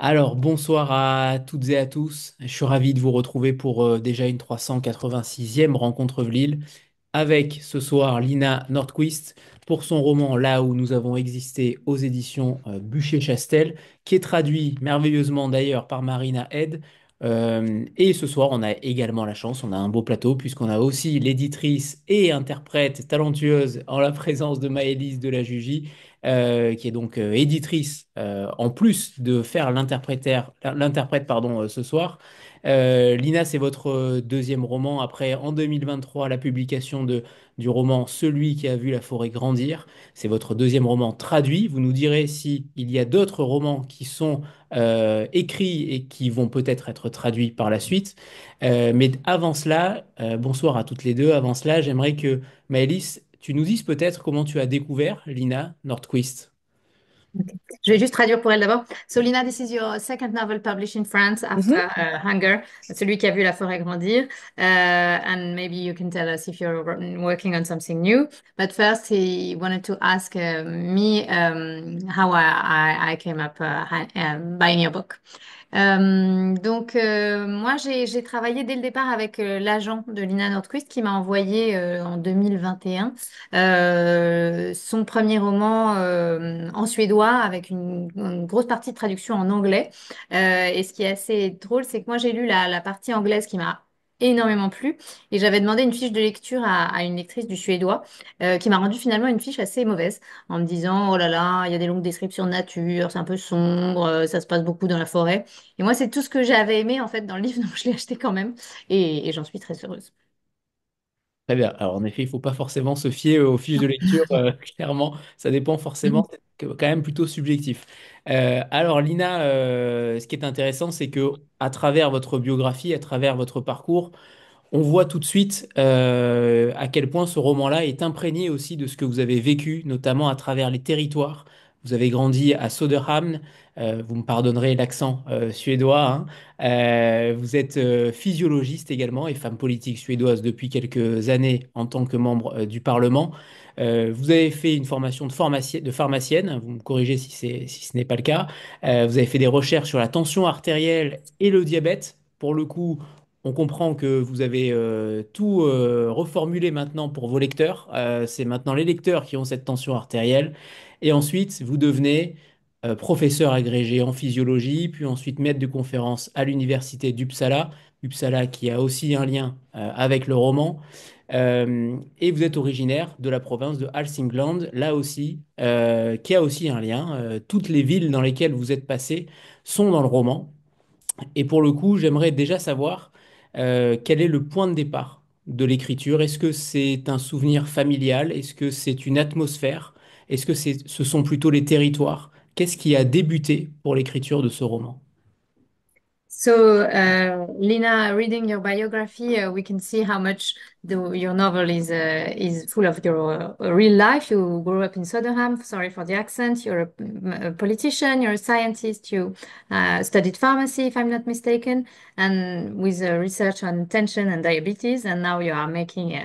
Alors, bonsoir à toutes et à tous. Je suis ravi de vous retrouver pour déjà une 386e rencontre Vlil avec ce soir Lina Nordquist pour son roman Là où nous avons existé aux éditions Bûcher-Chastel, qui est traduit merveilleusement d'ailleurs par Marina Head. Et ce soir, on a également la chance, on a un beau plateau, puisqu'on a aussi l'éditrice et interprète talentueuse en la présence de Maëlys de la Jugie, qui est donc éditrice, en plus de faire l'interprète pardon, ce soir. Lina, c'est votre deuxième roman après, en 2023, la publication du roman Celui qui a vu la forêt grandir. C'est votre deuxième roman traduit. Vous nous direz si il y a d'autres romans qui sont écrits et qui vont peut-être être traduits par la suite. Mais avant cela, bonsoir à toutes les deux. Avant cela, j'aimerais que Maëlys, tu nous dises peut-être comment tu as découvert Lina Nordquist. Ok. Je vais juste traduire pour elle d'abord. So, Lina, this is your second novel published in France after Mhm. Hunger, celui qui a vu la forêt grandir. And maybe you can tell us if you're working on something new. But first, he wanted to ask me how I came up buying your book. Moi, j'ai travaillé dès le départ avec l'agent de Lina Nordquist qui m'a envoyé en 2021 son premier roman en suédois avec une grosse partie de traduction en anglais. Et ce qui est assez drôle, c'est que moi, j'ai lu la partie anglaise qui m'a énormément plu et j'avais demandé une fiche de lecture à une lectrice du suédois qui m'a rendu finalement une fiche assez mauvaise en me disant, oh là là, il y a des longues descriptions de nature, c'est un peu sombre, ça se passe beaucoup dans la forêt. Et moi, c'est tout ce que j'avais aimé en fait dans le livre, donc je l'ai acheté quand même et j'en suis très heureuse. Très bien. Alors, en effet, il ne faut pas forcément se fier aux fiches de lecture, clairement. Ça dépend forcément, c'est quand même plutôt subjectif. Alors, Lina, ce qui est intéressant, c'est que à travers votre biographie, à travers votre parcours, on voit tout de suite à quel point ce roman-là est imprégné aussi de ce que vous avez vécu, notamment à travers les territoires. Vous avez grandi à Söderhamn, vous me pardonnerez l'accent suédois, hein. Vous êtes physiologiste également et femme politique suédoise depuis quelques années en tant que membre du Parlement. Vous avez fait une formation de pharmacienne, vous me corrigez si ce n'est pas le cas. Vous avez fait des recherches sur la tension artérielle et le diabète. Pour le coup, on comprend que vous avez tout reformulé maintenant pour vos lecteurs. C'est maintenant les lecteurs qui ont cette tension artérielle. Et ensuite, vous devenez professeur agrégé en physiologie, puis ensuite maître de conférence à l'université d'Uppsala. Uppsala qui a aussi un lien avec le roman. Et vous êtes originaire de la province de Hälsingland, là aussi, qui a aussi un lien. Toutes les villes dans lesquelles vous êtes passé sont dans le roman. Et pour le coup, j'aimerais déjà savoir quel est le point de départ de l'écriture. Est-ce que c'est un souvenir familial? Est-ce que c'est une atmosphère? Est-ce que ce sont plutôt les territoires? Qu'est-ce qui a débuté pour l'écriture de ce roman? So, Lina, reading your biography, we can see how much your novel is full of your real life. You grew up in Soderham. Sorry for the accent. You're a politician. You're a scientist. You studied pharmacy, if I'm not mistaken, and with research on tension and diabetes. And now you are making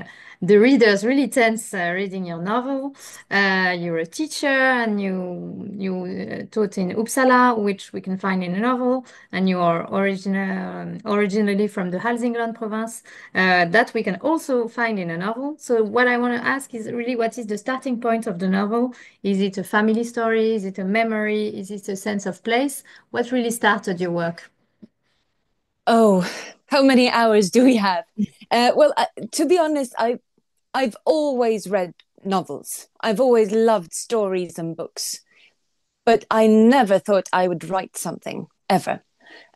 the readers really tense reading your novel. You're a teacher, and you taught in Uppsala, which we can find in the novel, and you are originally from the Hälsingland province, that we can also find in a novel. So what I want to ask is really what is the starting point of the novel? Is it a family story? Is it a memory? Is it a sense of place? What really started your work? Oh, how many hours do we have? To be honest, I've always read novels. I've always loved stories and books, but I never thought I would write something ever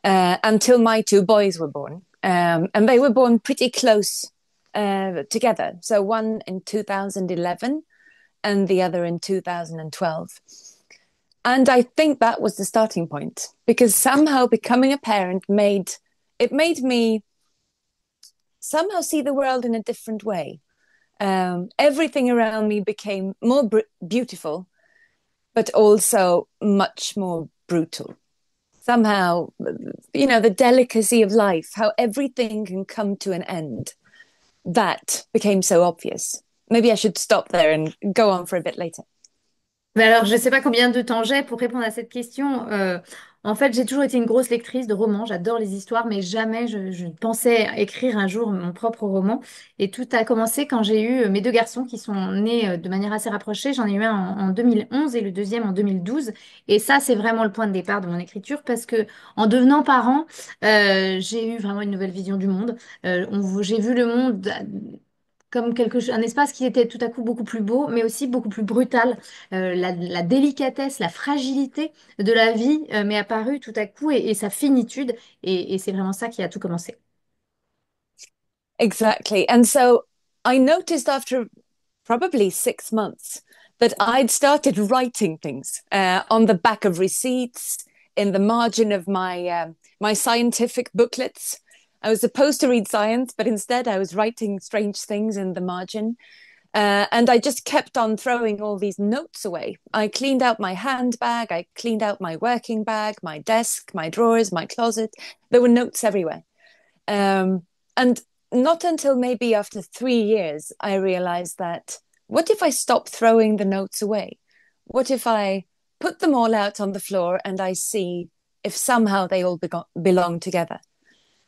until my two boys were born, and they were born pretty close together. So one in 2011 and the other in 2012. And I think that was the starting point because somehow becoming a parent made me somehow see the world in a different way. Everything around me became more beautiful, but also much more brutal. Somehow, the delicacy of life, how everything can come to an end, that became so obvious. Maybe I should stop there and go on for a bit later. Ben alors, je ne sais pas combien de temps j'ai pour répondre à cette question. En fait, j'ai toujours été une grosse lectrice de romans. J'adore les histoires, mais jamais je pensais écrire un jour mon propre roman. Et tout a commencé quand j'ai eu mes deux garçons qui sont nés de manière assez rapprochée. J'en ai eu un en 2011 et le deuxième en 2012. Et ça, c'est vraiment le point de départ de mon écriture parce que en devenant parent, j'ai eu vraiment une nouvelle vision du monde. J'ai vu le monde comme un espace qui était tout à coup beaucoup plus beau, mais aussi beaucoup plus brutal. La délicatesse, la fragilité de la vie m'est apparue tout à coup et sa finitude. Et c'est vraiment ça qui a tout commencé. Exactly. And so I noticed after probably 6 months that I'd started writing things on the back of receipts, in the margin of my scientific booklets. I was supposed to read science, but instead I was writing strange things in the margin. And I just kept on throwing all these notes away. I cleaned out my handbag, I cleaned out my working bag, my desk, my drawers, my closet. There were notes everywhere. And not until maybe after 3 years, I realized that what if I stop throwing the notes away? What if I put them all out on the floor and I see if somehow they all belong together?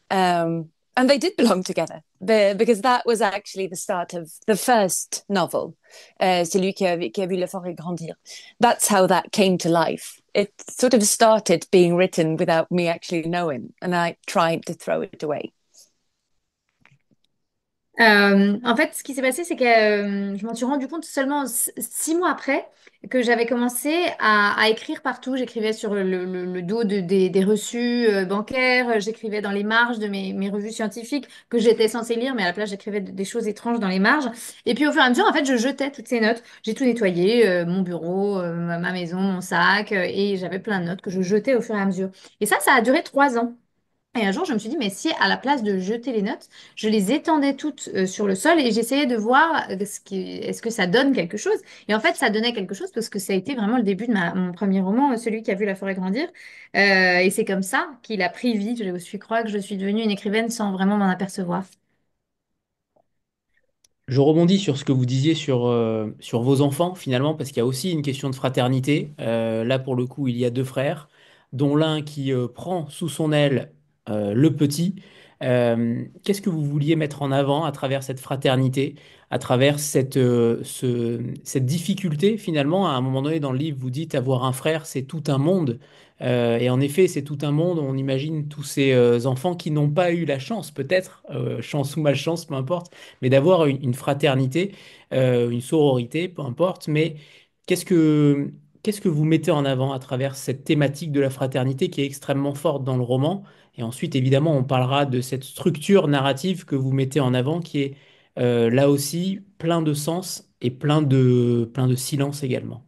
And they did belong together because that was actually the start of the first novel, Celui qui a vu la forêt grandir. That's how that came to life. It sort of started being written without me actually knowing, and I tried to throw it away. En fait, ce qui s'est passé, c'est que je m'en suis rendu compte seulement 6 mois après que j'avais commencé à écrire partout. J'écrivais sur le dos des reçus bancaires, j'écrivais dans les marges de mes revues scientifiques que j'étais censée lire, mais à la place, j'écrivais des choses étranges dans les marges. Et puis au fur et à mesure, en fait, je jetais toutes ces notes. J'ai tout nettoyé, mon bureau, ma maison, mon sac, et j'avais plein de notes que je jetais au fur et à mesure. Et ça a duré 3 ans. Et un jour, je me suis dit, mais si à la place de jeter les notes, je les étendais toutes sur le sol et j'essayais de voir est-ce que ça donne quelque chose. Et en fait, ça donnait quelque chose parce que ça a été vraiment le début de mon premier roman, Celui qui a vu la forêt grandir. Et c'est comme ça qu'il a pris vie. Je suis croire que je suis devenue une écrivaine sans vraiment m'en apercevoir. Je rebondis sur ce que vous disiez sur vos enfants, finalement, parce qu'il y a aussi une question de fraternité. Là, pour le coup, il y a deux frères, dont l'un qui prend sous son aile le petit. Qu'est-ce que vous vouliez mettre en avant à travers cette fraternité, à travers cette difficulté, finalement, à un moment donné dans le livre, vous dites avoir un frère, c'est tout un monde. Et en effet, c'est tout un monde. On imagine tous ces enfants qui n'ont pas eu la chance, peut-être, chance ou malchance, peu importe, mais d'avoir une fraternité, une sororité, peu importe. Mais qu'est-ce que, qu'est-ce que vous mettez en avant à travers cette thématique de la fraternité qui est extrêmement forte dans le roman? Et ensuite, évidemment, on parlera de cette structure narrative que vous mettez en avant qui est là aussi plein de sens et plein de silence également.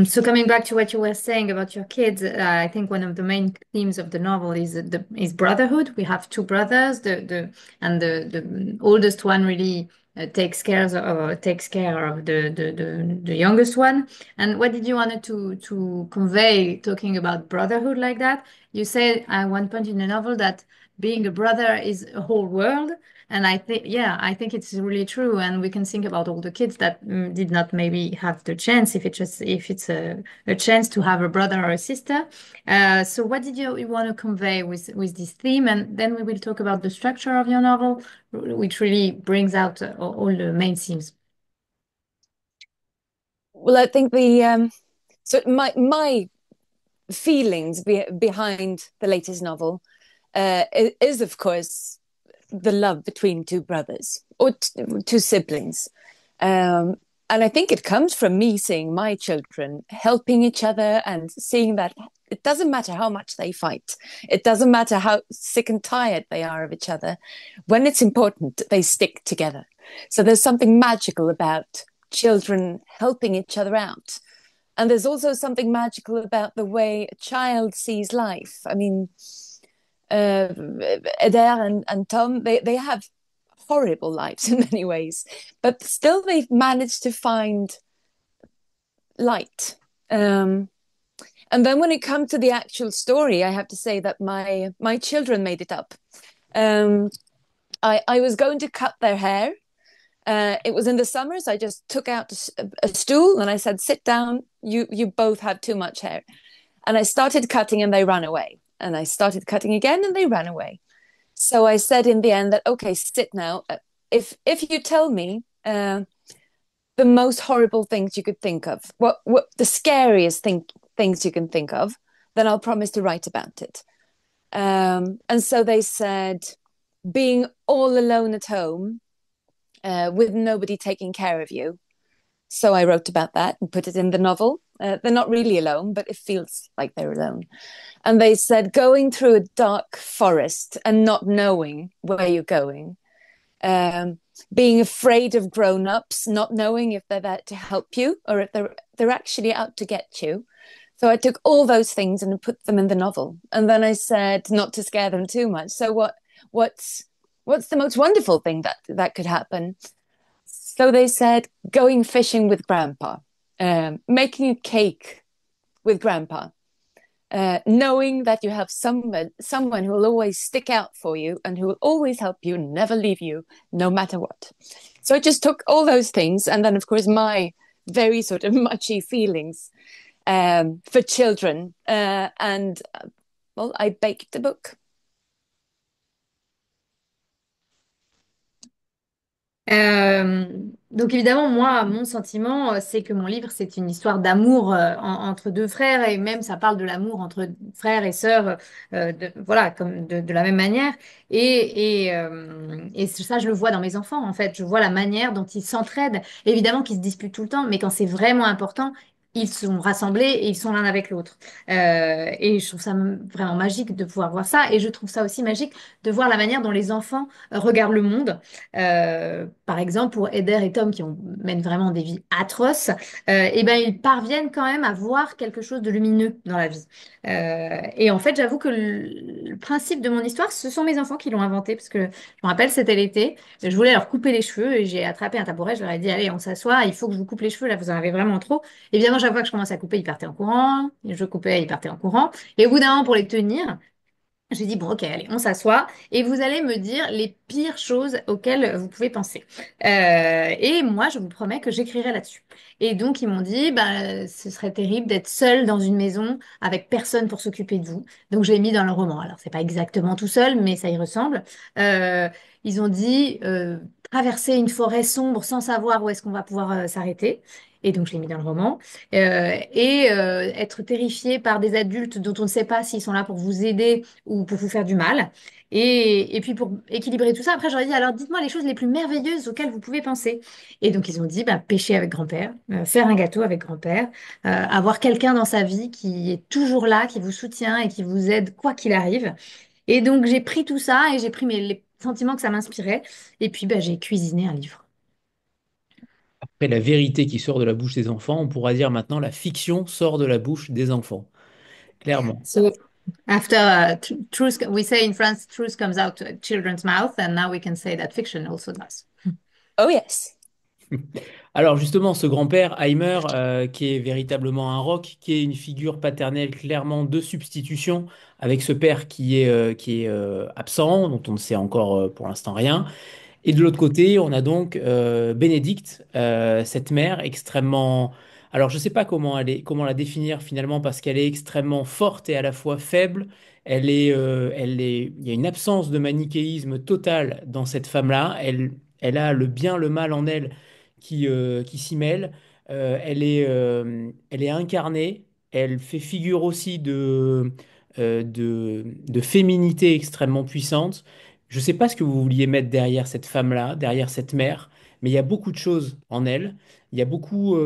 So coming back to what you were saying about your kids, I think one of the main themes of the novel is brotherhood. We have two brothers. The oldest one really takes care of the youngest one. And what did you want to convey talking about brotherhood like that? You said at one point in the novel that being a brother is a whole world. And I think it's really true. And we can think about all the kids that did not maybe have the chance, if it's a chance to have a brother or a sister. So what did you want to convey with this theme? And then we will talk about the structure of your novel, which really brings out all the main themes. Well, I think the so my feelings behind the latest novel is, of course, the love between two brothers or two siblings. And I think it comes from me seeing my children helping each other and seeing that it doesn't matter how much they fight. It doesn't matter how sick and tired they are of each other. When it's important, they stick together. So there's something magical about children helping each other out. And there's also something magical about the way a child sees life. I mean, Eder and Tom, they have horrible lives in many ways, but still they've managed to find light. And then when it comes to the actual story, I have to say that my children made it up. I was going to cut their hair. It was in the summer, so I just took out a stool and I said, "Sit down. You both have too much hair." And I started cutting and they ran away. And I started cutting again and they ran away. So I said in the end that, okay, sit now. If you tell me the most horrible things you could think of, what the scariest things you can think of, then I'll promise to write about it. And so they said, being all alone at home with nobody taking care of you. So I wrote about that and put it in the novel. They're not really alone, but it feels like they're alone. And they said, going through a dark forest and not knowing where you're going, being afraid of grown-ups, not knowing if they're there to help you or if they're actually out to get you. So I took all those things and put them in the novel. And then I said not to scare them too much. So what's the most wonderful thing that could happen? So they said going fishing with grandpa, making a cake with grandpa, knowing that you have someone who will always stick out for you and who will always help you and never leave you, no matter what. So I just took all those things. And then, of course, my very sort of mushy feelings for children. Well, I baked the book. Donc évidemment, moi, mon sentiment, c'est que mon livre, c'est une histoire d'amour entre deux frères et même ça parle de l'amour entre frères et sœurs, voilà, comme de la même manière. Et ça, je le vois dans mes enfants, en fait. Je vois la manière dont ils s'entraident. Évidemment qu'ils se disputent tout le temps, mais quand c'est vraiment important, ils sont rassemblés et ils sont l'un avec l'autre. Et je trouve ça vraiment magique de pouvoir voir ça. Et je trouve ça aussi magique de voir la manière dont les enfants regardent le monde. Par exemple, pour Eder et Tom mènent vraiment des vies atroces, et ben ils parviennent quand même à voir quelque chose de lumineux dans la vie. Et en fait, j'avoue que le principe de mon histoire, ce sont mes enfants qui l'ont inventé, parce que je me rappelle, c'était l'été, je voulais leur couper les cheveux et j'ai attrapé un tabouret, je leur ai dit, allez, on s'assoit, il faut que je vous coupe les cheveux, là, vous en avez vraiment trop. Évidemment, chaque fois que je commençais à couper, ils partaient en courant, je coupais, ils partaient en courant. Et au bout d'un moment, pour les tenir, j'ai dit, bon, ok, allez, on s'assoit et vous allez me dire les pires choses auxquelles vous pouvez penser. Et moi, je vous promets que j'écrirai là-dessus. Et donc, ils m'ont dit, bah, ce serait terrible d'être seul dans une maison avec personne pour s'occuper de vous. Donc, je l'ai mis dans le roman. Alors, c'est pas exactement tout seul, mais ça y ressemble. Euh, Ils ont dit, traverser une forêt sombre sans savoir où est-ce qu'on va pouvoir s'arrêter. Et donc, je l'ai mis dans le roman. Être terrifié par des adultes dont on ne sait pas s'ils sont là pour vous aider ou pour vous faire du mal. Et puis pour équilibrer tout ça, après j'aurais dit, alors dites-moi les choses les plus merveilleuses auxquelles vous pouvez penser. Et donc ils ont dit, bah, pêcher avec grand-père, faire un gâteau avec grand-père, avoir quelqu'un dans sa vie qui est toujours là, qui vous soutient et qui vous aide quoi qu'il arrive. Et donc j'ai pris tout ça et j'ai pris les sentiments que ça m'inspirait. Et puis bah, j'ai cuisiné un livre. Après la vérité qui sort de la bouche des enfants, on pourra dire maintenant la fiction sort de la bouche des enfants. Clairement. So after truth, we say in France, truth comes out children's mouth, and now we can say that fiction also does. Oh, yes. Alors justement, ce grand-père, Heimer, qui est véritablement un roc, qui est une figure paternelle clairement de substitution avec ce père qui est absent, dont on ne sait encore pour l'instant rien. Et de l'autre côté, on a donc Bénédicte, cette mère extrêmement... Alors, je ne sais pas comment la définir finalement, parce qu'elle est extrêmement forte et à la fois faible. Il y a une absence de manichéisme total dans cette femme-là. Elle a le bien, le mal en elle qui s'y mêle. Elle est incarnée. Elle fait figure aussi de féminité extrêmement puissante. Je ne sais pas ce que vous vouliez mettre derrière cette femme-là, derrière cette mère, mais il y a beaucoup de choses en elle. Il y a beaucoup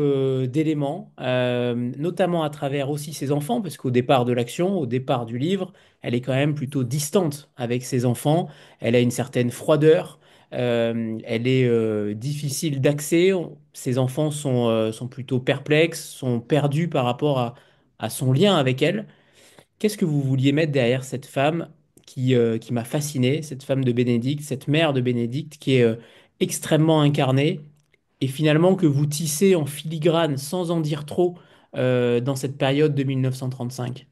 d'éléments, notamment à travers aussi ses enfants, parce qu'au départ de l'action, au départ du livre, elle est quand même plutôt distante avec ses enfants. Elle a une certaine froideur. Elle est difficile d'accès. Ses enfants sont plutôt perplexes, sont perdus par rapport à son lien avec elle. Qu'est-ce que vous vouliez mettre derrière cette femme qui m'a fasciné, cette femme de Bénédicte, cette mère de Bénédicte qui est extrêmement incarnée et finalement que vous tissez en filigrane sans en dire trop dans cette période de 1935?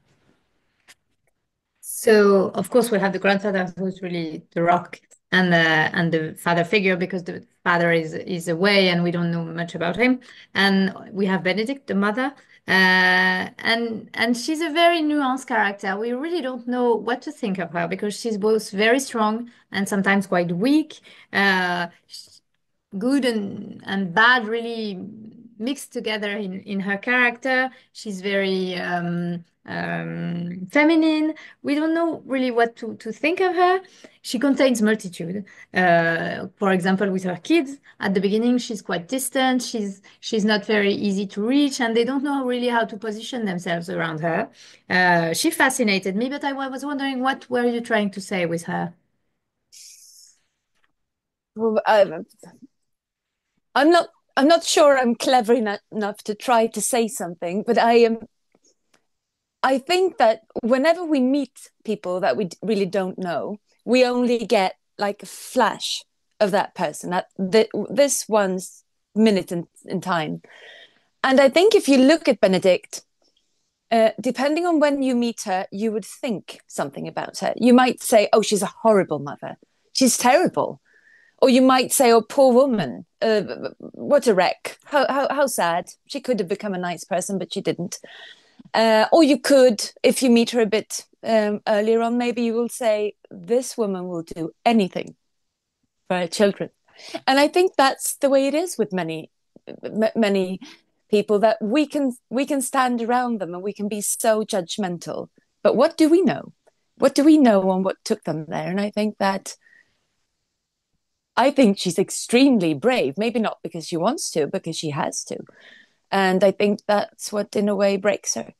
So, of course, we have the grandfather who's really the rock. and the father figure because the father is away and we don't know much about him. And we have Benedict, the mother, and she's a very nuanced character. We really don't know what to think of her because she's both very strong and sometimes quite weak. Uh, Good and bad really mixed together in her character. She's very feminine. We don't know really what to think of her. She contains multitude. For example, with her kids, at the beginning, she's quite distant. She's not very easy to reach, and they don't know really how to position themselves around her. She fascinated me, but I was wondering, what were you trying to say with her? Well, I'm not sure I'm clever enough to try to say something, but I think that whenever we meet people that we really don't know, we only get like a flash of that person at this one's minute in time. And I think if you look at Benedict, depending on when you meet her, you would think something about her. You might say, "Oh, she's a horrible mother. She's terrible." Or you might say, "Oh, poor woman, what a wreck. How sad. She could have become a nice person, but she didn't." Or you could, if you meet her a bit earlier on, maybe you will say, "This woman will do anything for her children." And I think that's the way it is with many people, that we can stand around them and we can be so judgmental. But what do we know? What do we know on what took them there? And I think she's extremely brave, maybe not because she wants to, because she has to. And I think that's what, in a way, breaks her.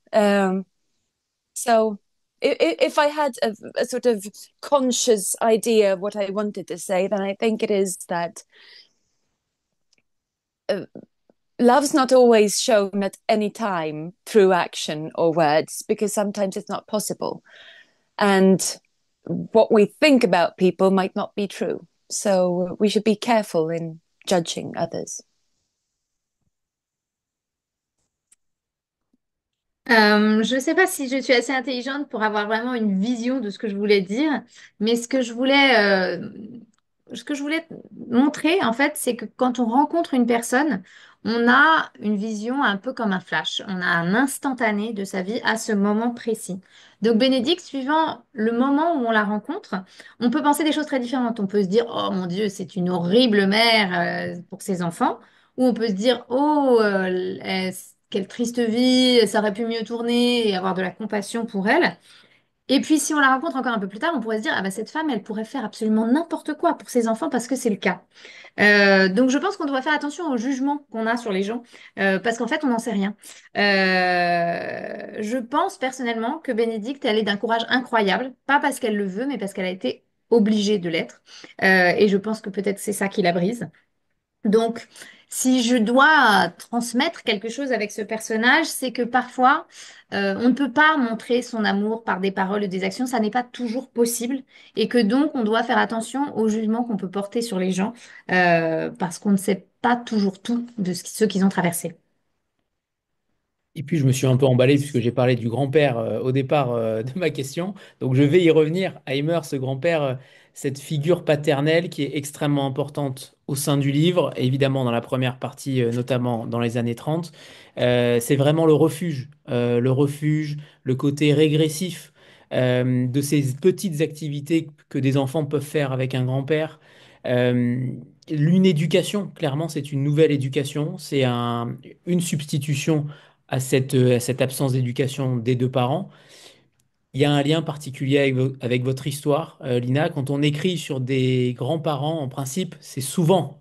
So if I had a sort of conscious idea of what I wanted to say, then I think it is that love's not always shown at any time through action or words, because sometimes it's not possible. And what we think about people might not be true. So we should be careful in judging others. Je ne sais pas si je suis assez intelligente pour avoir vraiment une vision de ce que je voulais dire, mais ce que je voulais montrer, en fait, c'est que quand on rencontre une personne, on a une vision un peu comme un flash. On a un instantané de sa vie à ce moment précis. Donc, Bénédicte, suivant le moment où on la rencontre, on peut penser des choses très différentes. On peut se dire, oh mon Dieu, c'est une horrible mère pour ses enfants. Ou on peut se dire, oh, quelle triste vie, ça aurait pu mieux tourner et avoir de la compassion pour elle. Et puis, si on la rencontre encore un peu plus tard, on pourrait se dire, ah bah, cette femme, elle pourrait faire absolument n'importe quoi pour ses enfants parce que c'est le cas. Donc, je pense qu'on doit faire attention au jugement qu'on a sur les gens parce qu'en fait, on n'en sait rien. Je pense personnellement que Bénédicte, elle est d'un courage incroyable, pas parce qu'elle le veut, mais parce qu'elle a été obligée de l'être. Et je pense que peut-être c'est ça qui la brise. Donc, si je dois transmettre quelque chose avec ce personnage, c'est que parfois, on ne peut pas montrer son amour par des paroles ou des actions, ça n'est pas toujours possible, et que donc on doit faire attention au jugement qu'on peut porter sur les gens, parce qu'on ne sait pas toujours tout de ce qu'ils ont traversé. Et puis, je me suis un peu emballé puisque j'ai parlé du grand-père au départ de ma question. Donc, je vais y revenir. Heimer, ce grand-père, cette figure paternelle qui est extrêmement importante au sein du livre, et évidemment dans la première partie, notamment dans les années 30. C'est vraiment le refuge, le côté régressif de ces petites activités que des enfants peuvent faire avec un grand-père. Euh, Une éducation, clairement, c'est une nouvelle éducation. C'est une substitution à cette absence d'éducation des deux parents. Il y a un lien particulier avec votre histoire, Lina. Quand on écrit sur des grands-parents, en principe, c'est souvent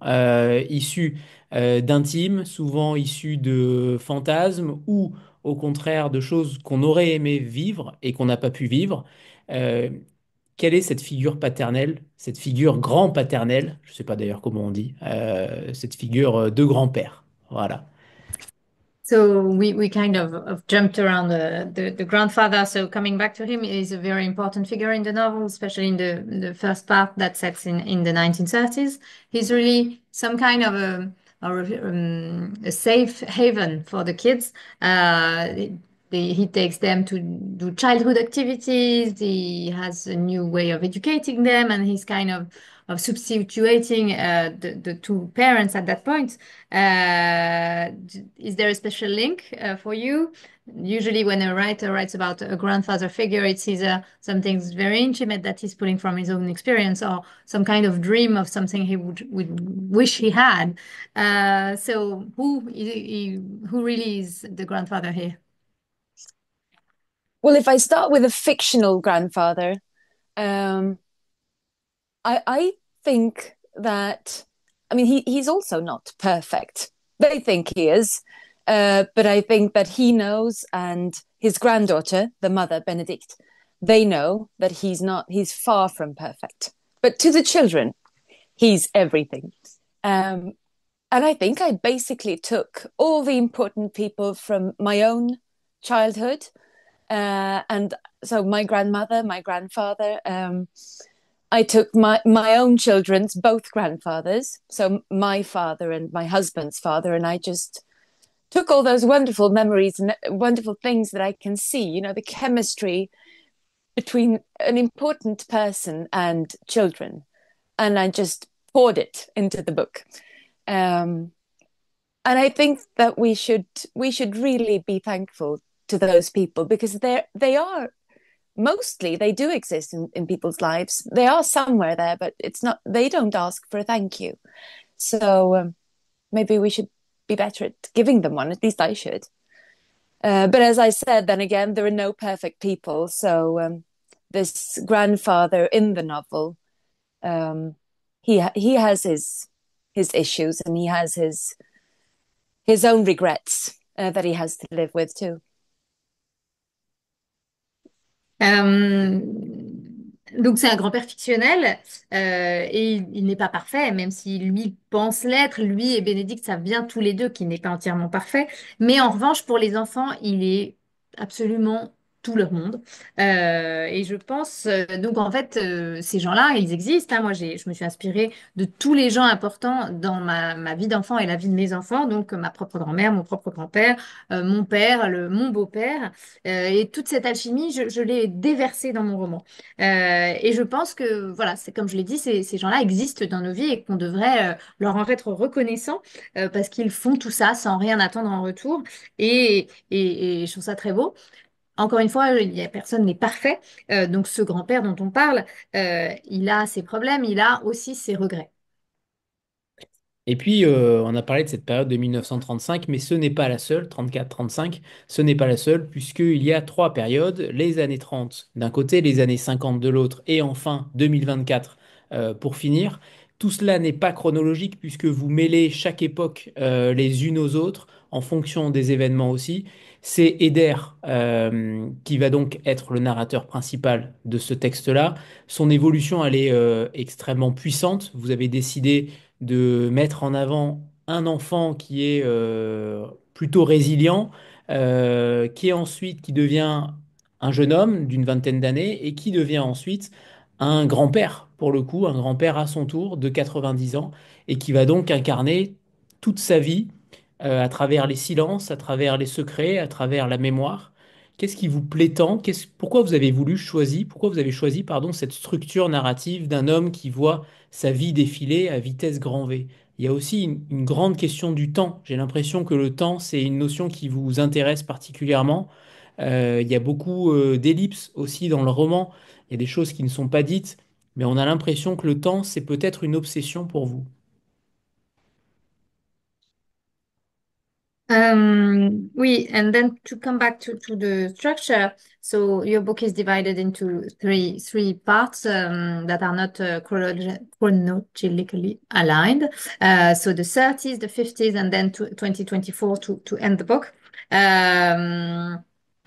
issu d'intimes, souvent issu de fantasmes ou au contraire de choses qu'on aurait aimé vivre et qu'on n'a pas pu vivre. Euh, Quelle est cette figure paternelle, cette figure grand-paternelle, je ne sais pas d'ailleurs comment on dit, cette figure de grand-père? Voilà. So we kind of jumped around the grandfather. So coming back to him is a very important figure in the novel, especially in the first part that sets in the 1930s. He's really some kind of a safe haven for the kids. he takes them to do childhood activities. He has a new way of educating them, and he's kind of substituting the two parents at that point. Is there a special link for you? Usually, when a writer writes about a grandfather figure, it's either something very intimate that he's pulling from his own experience, or some kind of dream of something he would wish he had. So, who really is the grandfather here? Well, if I start with a fictional grandfather, um, I think that, I mean, he's also not perfect. They think he is, but I think that he knows, and his granddaughter, the mother, Benedict, they know that he's not, he's far from perfect. But to the children, he's everything. Um, and I think I basically took all the important people from my own childhood. And so my grandmother, my grandfather, I took my own children's both grandfathers, so my father and my husband's father, and I just took all those wonderful memories and wonderful things that I can see, you know, the chemistry between an important person and children, and I just poured it into the book. Um, and I think that we should really be thankful to those people, because they are mostly, they do exist in people's lives. They are somewhere there, but it's not, they don't ask for a thank you. So maybe we should be better at giving them one. At least I should. But as I said, then again, there are no perfect people. So this grandfather in the novel, um, he has his issues, and he has his own regrets that he has to live with too. Euh, donc c'est un grand-père fictionnel, et il n'est pas parfait, même si lui pense l'être. Lui et Bénédicte savent bien tous les deux qu'il n'est pas entièrement parfait. Mais en revanche, pour les enfants, il est absolument tout leur monde. Et je pense, donc en fait, ces gens-là, ils existent, hein. Moi, je me suis inspirée de tous les gens importants dans ma vie d'enfant et la vie de mes enfants. Donc ma propre grand-mère, mon propre grand-père, mon père, mon beau-père. Et toute cette alchimie, je l'ai déversée dans mon roman. Et je pense que, voilà, c'est comme je l'ai dit, ces gens-là existent dans nos vies et qu'on devrait leur en être reconnaissant, parce qu'ils font tout ça sans rien attendre en retour. Et je trouve ça très beau. Encore une fois, personne n'est parfait. Donc ce grand-père dont on parle, il a ses problèmes, il a aussi ses regrets. Et puis, on a parlé de cette période de 1935, mais ce n'est pas la seule, 34-35, ce n'est pas la seule, puisqu'il y a trois périodes, les années 30 d'un côté, les années 50 de l'autre, et enfin 2024 pour finir. Tout cela n'est pas chronologique, puisque vous mêlez chaque époque les unes aux autres, en fonction des événements aussi. C'est Eder qui va donc être le narrateur principal de ce texte-là. Son évolution, elle est extrêmement puissante. Vous avez décidé de mettre en avant un enfant qui est plutôt résilient, qui devient un jeune homme d'une vingtaine d'années et qui devient ensuite un grand-père, pour le coup, un grand-père à son tour de 90 ans et qui va donc incarner toute sa vie à travers les silences, à travers les secrets, à travers la mémoire. Qu'est-ce qui vous plaît tant? Pourquoi vous avez choisi, pardon, cette structure narrative d'un homme qui voit sa vie défiler à vitesse grand V? Il y a aussi une grande question du temps. J'ai l'impression que le temps, c'est une notion qui vous intéresse particulièrement. Il y a beaucoup d'ellipses aussi dans le roman. Il y a des choses qui ne sont pas dites, mais on a l'impression que le temps, c'est peut-être une obsession pour vous. Oui, and then to come back to the structure, so your book is divided into three parts that are not chronologically aligned. So the 30s, the 50s, and then 2024 to end the book.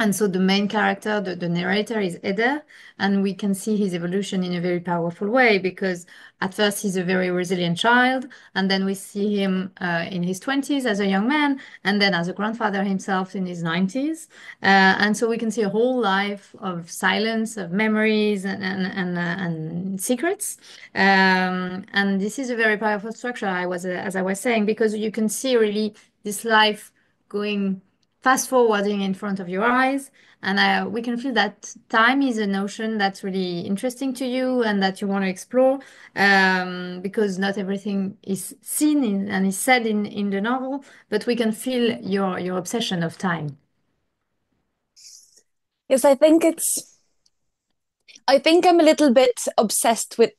And so the main character, the narrator, is Eder, and we can see his evolution in a very powerful way, because at first he's a very resilient child, and then we see him in his 20s as a young man, and then as a grandfather himself in his 90s. And so we can see a whole life of silence, of memories, and secrets. And this is a very powerful structure, as I was saying, because you can see really this life going fast forwarding in front of your eyes. And we can feel that time is a notion that's really interesting to you and that you want to explore, because not everything is seen and is said in the novel, but we can feel your obsession of time. Yes, I think I'm a little bit obsessed with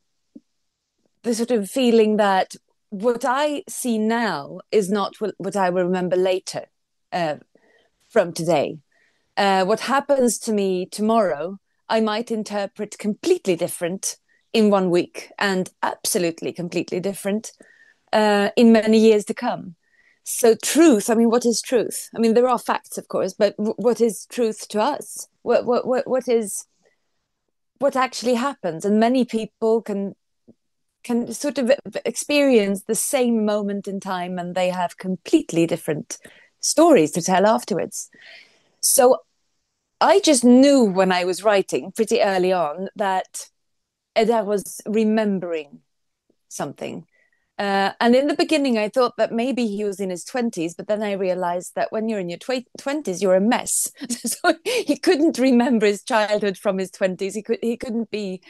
the sort of feeling that what I see now is not what I will remember later uh, from today. What happens to me tomorrow, I might interpret completely different in 1 week and absolutely completely different in many years to come. So, truth, I mean, what is truth? I mean, there are facts, of course, but what is truth to us? What actually happens? And many people can sort of experience the same moment in time and they have completely different stories to tell afterwards. So I just knew when I was writing pretty early on that Eda was remembering something. And in the beginning, I thought that maybe he was in his 20s, but then I realized that when you're in your 20s, you're a mess. So he couldn't remember his childhood from his 20s. He couldn't be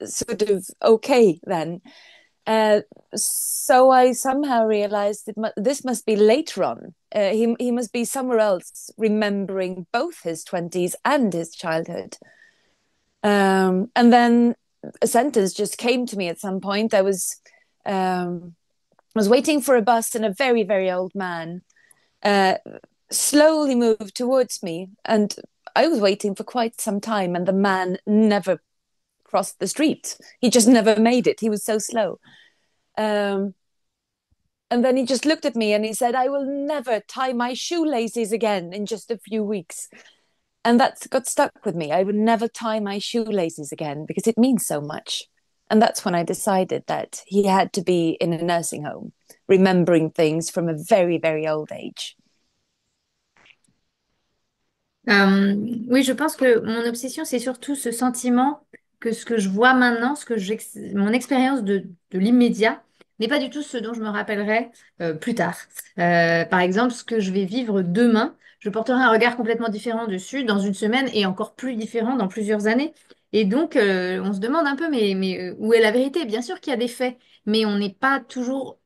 sort of okay then. So I somehow realized this must be later on. He must be somewhere else, remembering both his 20s and his childhood. And then a sentence just came to me at some point. I was waiting for a bus, and a very, very old man slowly moved towards me. And I was waiting for quite some time, and the man never crossed the street. He just never made it. He was so slow. And then he just looked at me and he said, "I will never tie my shoelaces again in just a few weeks." And that got stuck with me. I would never tie my shoelaces again because it means so much. And that's when I decided that he had to be in a nursing home, remembering things from a very, very old age. Oui, je pense que mon obsession, c'est surtout ce sentiment que ce que je vois maintenant, mon expérience de l'immédiat, n'est pas du tout ce dont je me rappellerai plus tard. Par exemple, ce que je vais vivre demain, je porterai un regard complètement différent dessus dans une semaine et encore plus différent dans plusieurs années. Et donc, on se demande un peu, mais où est la vérité? Bien sûr qu'il y a des faits, mais on n'est pas toujours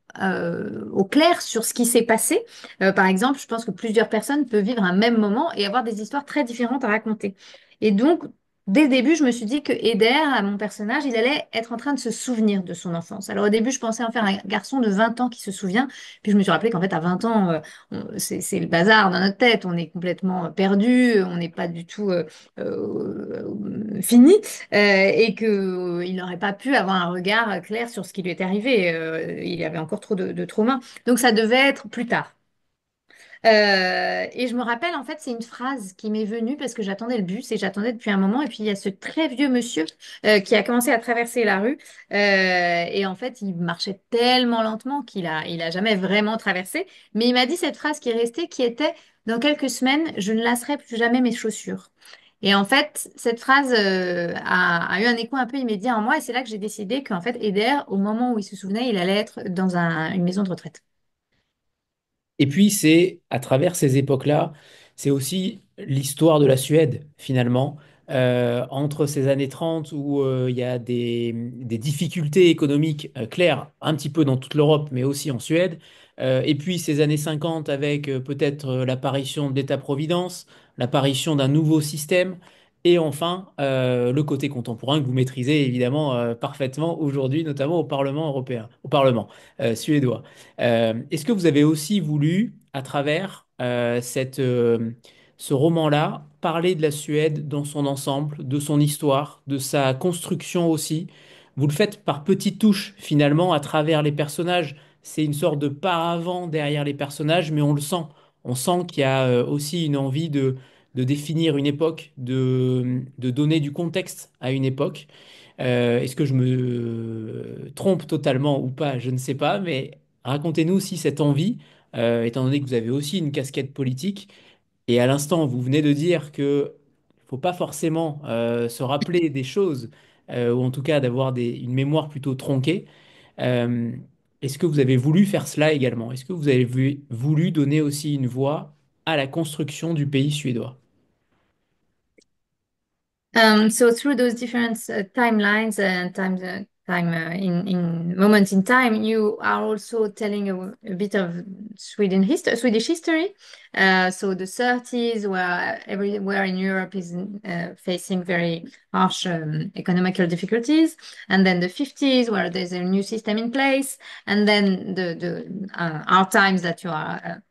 au clair sur ce qui s'est passé. Par exemple, je pense que plusieurs personnes peuvent vivre un même moment et avoir des histoires très différentes à raconter. Et donc, dès le début, je me suis dit que Eder, à mon personnage, il allait être en train de se souvenir de son enfance. Alors au début, je pensais en faire un garçon de 20 ans qui se souvient. Puis je me suis rappelé qu'en fait, à 20 ans, c'est le bazar dans notre tête. On est complètement perdu, on n'est pas du tout fini. Et qu'il n'aurait pas pu avoir un regard clair sur ce qui lui est arrivé. Il avait encore trop de traumas. Donc ça devait être plus tard. Et je me rappelle, en fait, c'est une phrase qui m'est venue parce que j'attendais le bus et j'attendais depuis un moment. Et puis, il y a ce très vieux monsieur qui a commencé à traverser la rue. Et en fait, il marchait tellement lentement qu'il a jamais vraiment traversé. Mais il m'a dit cette phrase qui est restée, qui était, dans quelques semaines, je ne lasserai plus jamais mes chaussures. Et en fait, cette phrase a eu un écho un peu immédiat en moi. Et c'est là que j'ai décidé qu'en fait, Eder, au moment où il se souvenait, il allait être dans une maison de retraite. Et puis, c'est à travers ces époques-là, c'est aussi l'histoire de la Suède, finalement. Entre ces années 30 où il y a des difficultés économiques claires, un petit peu dans toute l'Europe, mais aussi en Suède. Et puis ces années 50 avec peut-être l'apparition de l'État-providence, l'apparition d'un nouveau système. Et enfin, le côté contemporain que vous maîtrisez évidemment parfaitement aujourd'hui, notamment au Parlement européen, au Parlement suédois. Est-ce que vous avez aussi voulu, à travers ce roman-là, parler de la Suède dans son ensemble, de son histoire, de sa construction aussi? Vous le faites par petites touches, finalement, à travers les personnages. C'est une sorte de paravent derrière les personnages, mais on le sent. On sent qu'il y a aussi une envie de définir une époque, de donner du contexte à une époque. Est-ce que je me trompe totalement ou pas? Je ne sais pas, mais racontez-nous aussi cette envie, étant donné que vous avez aussi une casquette politique. Et à l'instant, vous venez de dire que faut pas forcément se rappeler des choses, ou en tout cas d'avoir une mémoire plutôt tronquée. Euh, Est-ce que vous avez voulu faire cela également? Est-ce que vous avez voulu donner aussi une voix à la construction du pays suédois? So through those different timelines and time in moments in time, you are also telling a bit of Swedish history. So the 30s, where everywhere in Europe is facing very harsh economical difficulties, and then the 50s, where there's a new system in place, and then the our times that you are.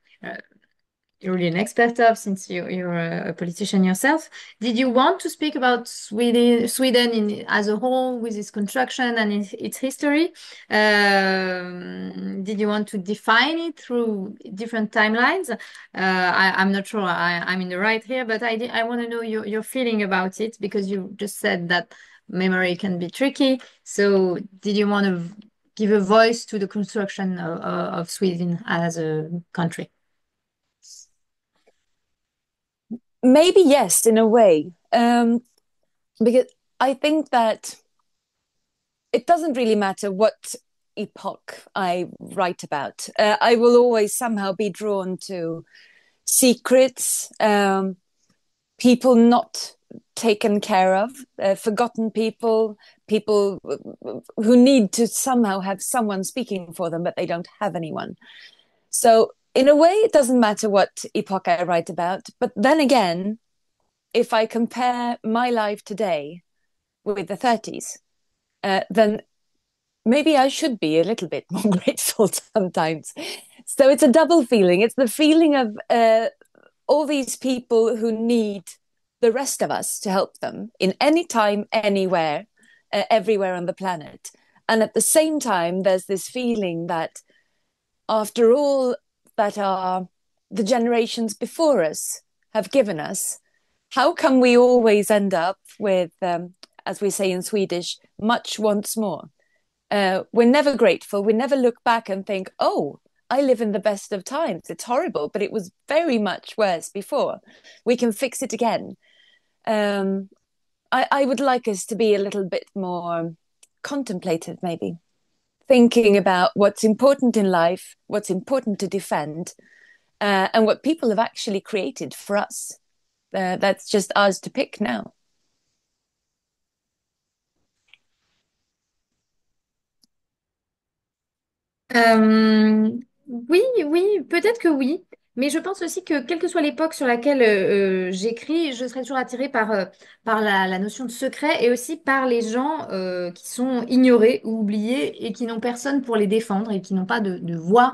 You're really an expert of, since you're a politician yourself. Did you want to speak about Sweden as a whole with its construction and its history? Did you want to define it through different timelines? I'm not sure I'm in the right here, but I want to know your feeling about it, because you just said that memory can be tricky. So did you want to give a voice to the construction of Sweden as a country? Maybe yes, in a way, because I think that it doesn't really matter what epoch I write about. I will always somehow be drawn to secrets, people not taken care of, forgotten people, people who need to somehow have someone speaking for them, but they don't have anyone. So, in a way, it doesn't matter what epoch I write about. But then again, if I compare my life today with the 30s, then maybe I should be a little bit more grateful sometimes. So it's a double feeling. It's the feeling of all these people who need the rest of us to help them in any time, anywhere, everywhere on the planet. And at the same time, there's this feeling that after all that the generations before us have given us, how come we always end up with, as we say in Swedish, much once more? We're never grateful. We never look back and think, oh, I live in the best of times. It's horrible, but it was very much worse before. We can fix it again. I would like us to be a little bit more contemplative, maybe, thinking about what's important in life, what's important to defend, and what people have actually created for us. That's just ours to pick now. Oui, oui, peut-être que oui, mais je pense aussi que quelle que soit l'époque sur laquelle j'écris, je serai toujours attirée par la notion de secret, et aussi par les gens qui sont ignorés ou oubliés et qui n'ont personne pour les défendre et qui n'ont pas de voix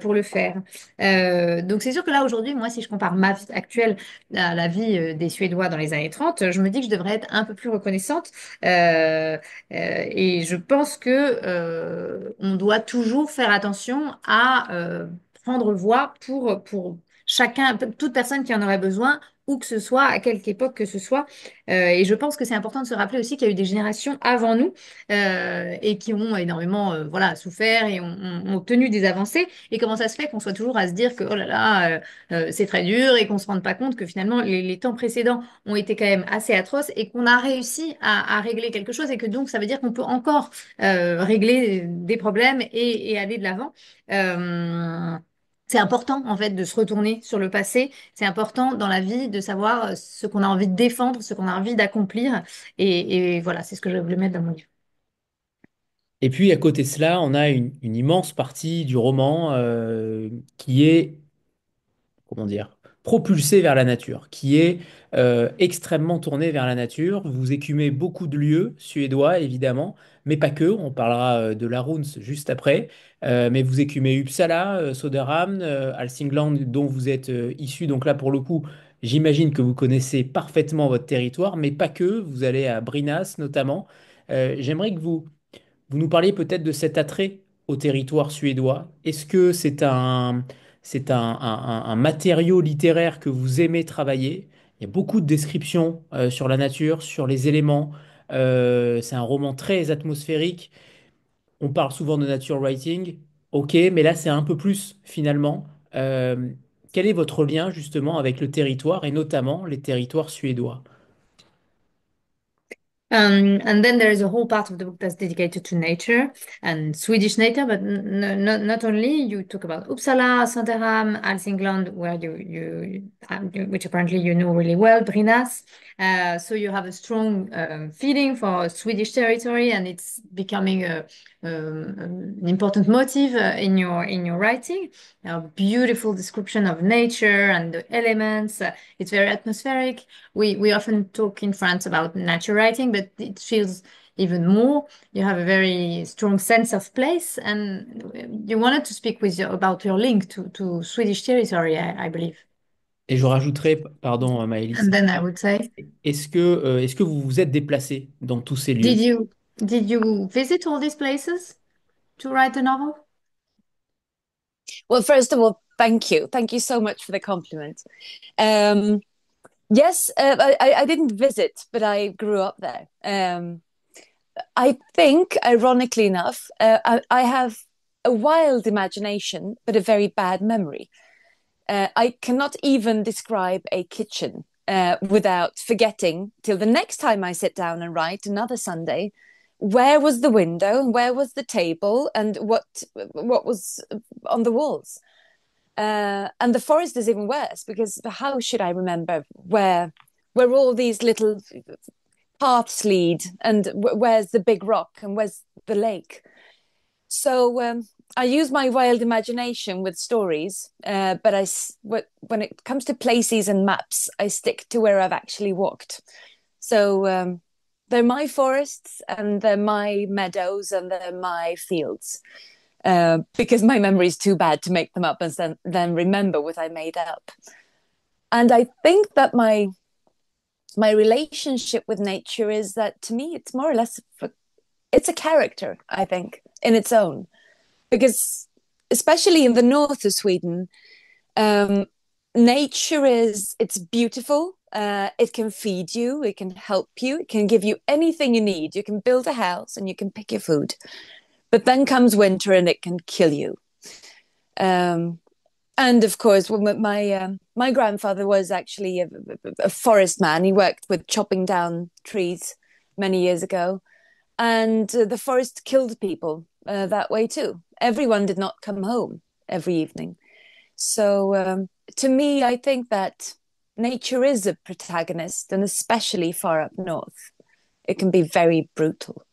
pour le faire. Donc c'est sûr que là aujourd'hui, moi, si je compare ma vie actuelle à la vie des Suédois dans les années 30, je me dis que je devrais être un peu plus reconnaissante. Et je pense que on doit toujours faire attention à prendre voix pour chacun, toute personne qui en aurait besoin, où que ce soit, à quelque époque que ce soit. Et je pense que c'est important de se rappeler aussi qu'il y a eu des générations avant nous et qui ont énormément voilà, souffert et ont obtenu des avancées. Et comment ça se fait qu'on soit toujours à se dire que oh là là, c'est très dur, et qu'on se rende pas compte que finalement les temps précédents ont été quand même assez atroces, et qu'on a réussi à régler quelque chose, et que donc ça veut dire qu'on peut encore régler des problèmes et aller de l'avant. Euh, c'est important en fait de se retourner sur le passé. C'est important dans la vie de savoir ce qu'on a envie de défendre, ce qu'on a envie d'accomplir. Et voilà, c'est ce que je voulais mettre dans mon livre. Et puis à côté de cela, on a une immense partie du roman qui est comment dire, propulsé vers la nature, qui est extrêmement tourné vers la nature. Vous écumez beaucoup de lieux suédois, évidemment, mais pas que. On parlera de Laruns juste après. Mais vous écumez Uppsala, Söderhamn, Hälsingland, dont vous êtes issu. Donc là, pour le coup, j'imagine que vous connaissez parfaitement votre territoire, mais pas que. Vous allez à Brinas, notamment. J'aimerais que vous nous parliez peut-être de cet attrait au territoire suédois. Est-ce que c'est un matériau littéraire que vous aimez travailler? Il y a beaucoup de descriptions sur la nature, sur les éléments. C'est un roman très atmosphérique. On parle souvent de nature writing. Ok, mais là, c'est un peu plus finalement. Euh, Quel est votre lien justement avec le territoire et notamment les territoires suédois? And then there is a whole part of the book that's dedicated to nature and Swedish nature, but not only. You talk about Uppsala, Söderhamn, Hälsingland, where which apparently you know really well, Brinas. So you have a strong feeling for Swedish territory, and it's becoming an important motive in your writing. A beautiful description of nature and the elements. It's very atmospheric. We often talk in France about nature writing, but it feels even more. You have a very strong sense of place, and you wanted to speak about your link to Swedish territory, I believe. Et je rajouterais, pardon, Maëlys, And then I would say, est-ce que vous vous êtes déplacé dans tous ces did lieux? you did you visit all these places to write a novel? Well, first of all, thank you. Thank you so much for the compliment. Um, yes, I didn't visit, but I grew up there. I think, ironically enough, I have a wild imagination, but a very bad memory. I cannot even describe a kitchen without forgetting till the next time I sit down and write another Sunday. Where was the window and where was the table and what was on the walls? And the forest is even worse because how should I remember where all these little paths lead and where's the big rock and where's the lake? So I use my wild imagination with stories, but when it comes to places and maps, I stick to where I've actually walked. So they're my forests and they're my meadows and they're my fields. Because my memory is too bad to make them up and then remember what I made up. And I think that my relationship with nature is that to me it's more or less it's a character, I think, in its own. Because especially in the north of Sweden, nature it's beautiful. It can feed you, it can help you, it can give you anything you need. You can build a house and you can pick your food. But then comes winter and it can kill you. And of course, my grandfather was actually a forest man. He worked with chopping down trees many years ago. And the forest killed people that way too. Everyone did not come home every evening. So to me, I think that nature is a protagonist, and especially far up north, it can be very brutal.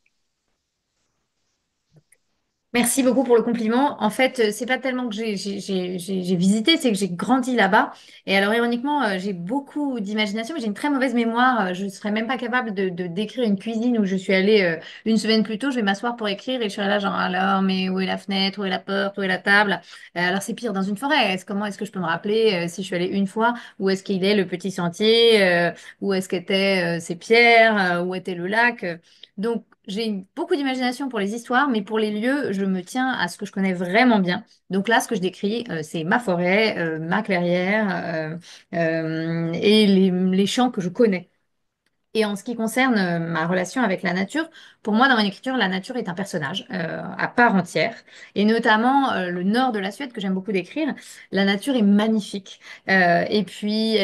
Merci beaucoup pour le compliment. En fait, c'est pas tellement que j'ai visité, c'est que j'ai grandi là-bas. Et alors, ironiquement, j'ai beaucoup d'imagination, mais j'ai une très mauvaise mémoire. Je ne serais même pas capable de décrire une cuisine où je suis allée une semaine plus tôt. Je vais m'asseoir pour écrire et je serai là, genre, alors, mais où est la fenêtre, où est la porte, où est la table? Alors, c'est pire dans une forêt. Comment est-ce que je peux me rappeler si je suis allée une fois, où est-ce qu'il est le petit sentier, où est-ce qu'étaient ces pierres, où était le lac? Donc, j'ai beaucoup d'imagination pour les histoires, mais pour les lieux, je me tiens à ce que je connais vraiment bien. Donc là, ce que je décris, c'est ma forêt, ma clairière et les champs que je connais. Et en ce qui concerne ma relation avec la nature, pour moi, dans mon écriture, la nature est un personnage à part entière. Et notamment le nord de la Suède, que j'aime beaucoup décrire, la nature est magnifique. Et puis,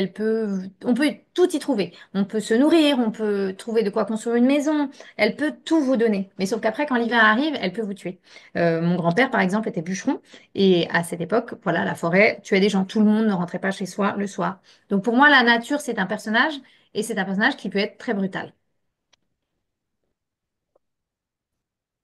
on peut tout y trouver. On peut se nourrir, on peut trouver de quoi construire une maison. Elle peut tout vous donner. Mais sauf qu'après, quand l'hiver arrive, elle peut vous tuer. Mon grand-père, par exemple, était bûcheron. Et à cette époque, voilà, la forêt tuait des gens. Tout le monde ne rentrait pas chez soi le soir. Donc pour moi, la nature, c'est un personnage. Et c'est un personnage qui peut être très brutal.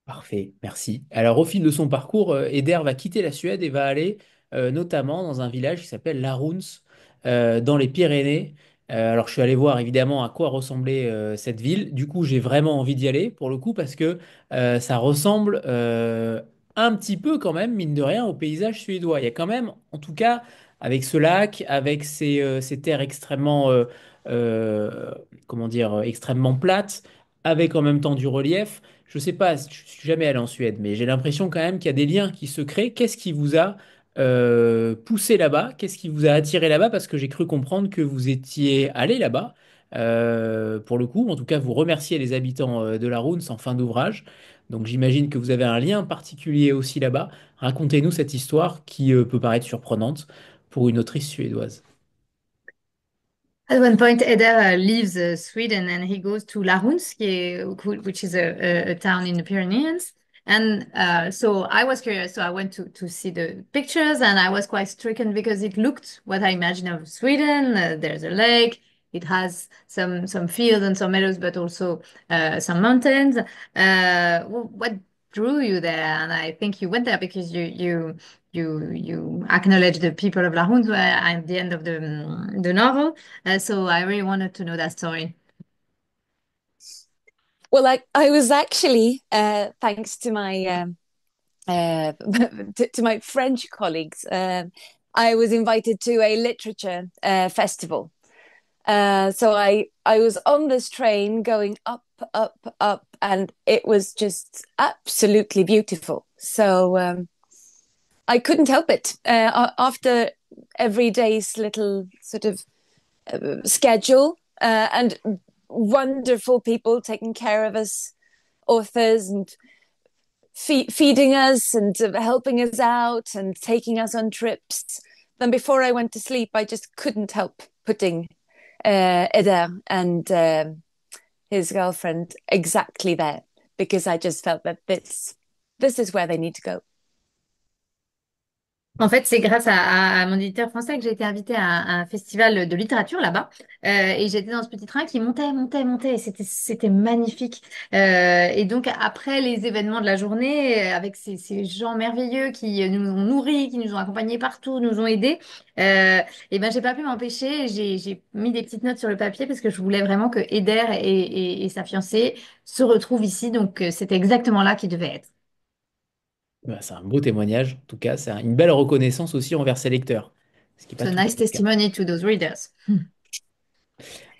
Parfait, merci. Alors, au fil de son parcours, Eder va quitter la Suède et va aller notamment dans un village qui s'appelle Laruns, dans les Pyrénées. Alors, je suis allé voir évidemment à quoi ressemblait cette ville. Du coup, j'ai vraiment envie d'y aller pour le coup parce que ça ressemble un petit peu quand même, mine de rien, au paysage suédois. Il y a quand même, en tout cas, avec ce lac, avec ces terres extrêmement, euh, comment dire, extrêmement plates, avec en même temps du relief. Je sais pas, je suis jamais allé en Suède, mais j'ai l'impression quand même qu'il y a des liens qui se créent. Qu'est-ce qui vous a poussé là-bas? Qu'est-ce qui vous a attiré là-bas? Parce que j'ai cru comprendre que vous étiez allé là-bas, pour le coup. En tout cas, vous remerciez les habitants de la Roune en fin d'ouvrage. Donc j'imagine que vous avez un lien particulier aussi là-bas. Racontez-nous cette histoire qui peut paraître surprenante pour une autrice suédoise. At one point, Eder leaves Sweden and he goes to Lahuns, which is a town in the Pyrenees. And so I was curious. So I went to see the pictures and I was quite stricken because it looked what I imagine of Sweden. There's a lake. It has some fields and some meadows, but also some mountains. What drew you there? And I think you went there because you acknowledge the people of Lahuns at the end of the novel. So I really wanted to know that story. Well, I was actually, thanks to my to my French colleagues, I was invited to a literature festival. So I was on this train going up, up, up, and it was just absolutely beautiful. So I couldn't help it. After every day's little sort of schedule and wonderful people taking care of us, authors, and feeding us and helping us out and taking us on trips. Then before I went to sleep, I just couldn't help putting Eder and his girlfriend exactly there because I just felt that this is where they need to go. En fait, c'est grâce à mon éditeur français que j'ai été invitée à un festival de littérature là-bas. Et j'étais dans ce petit train qui montait, montait, montait. Et c'était magnifique. Et donc, après les événements de la journée, avec ces gens merveilleux qui nous ont nourris, qui nous ont accompagnés partout, nous ont aidés, et ben, j'ai pas pu m'empêcher. J'ai mis des petites notes sur le papier parce que je voulais vraiment que Eder et sa fiancée se retrouvent ici. Donc, c'était exactement là qu'ils devaient être. Bah, c'est un beau témoignage. En tout cas, c'est une belle reconnaissance aussi envers ses lecteurs. Ce qui n'est pas So toujours nice le cas. testimony to those readers.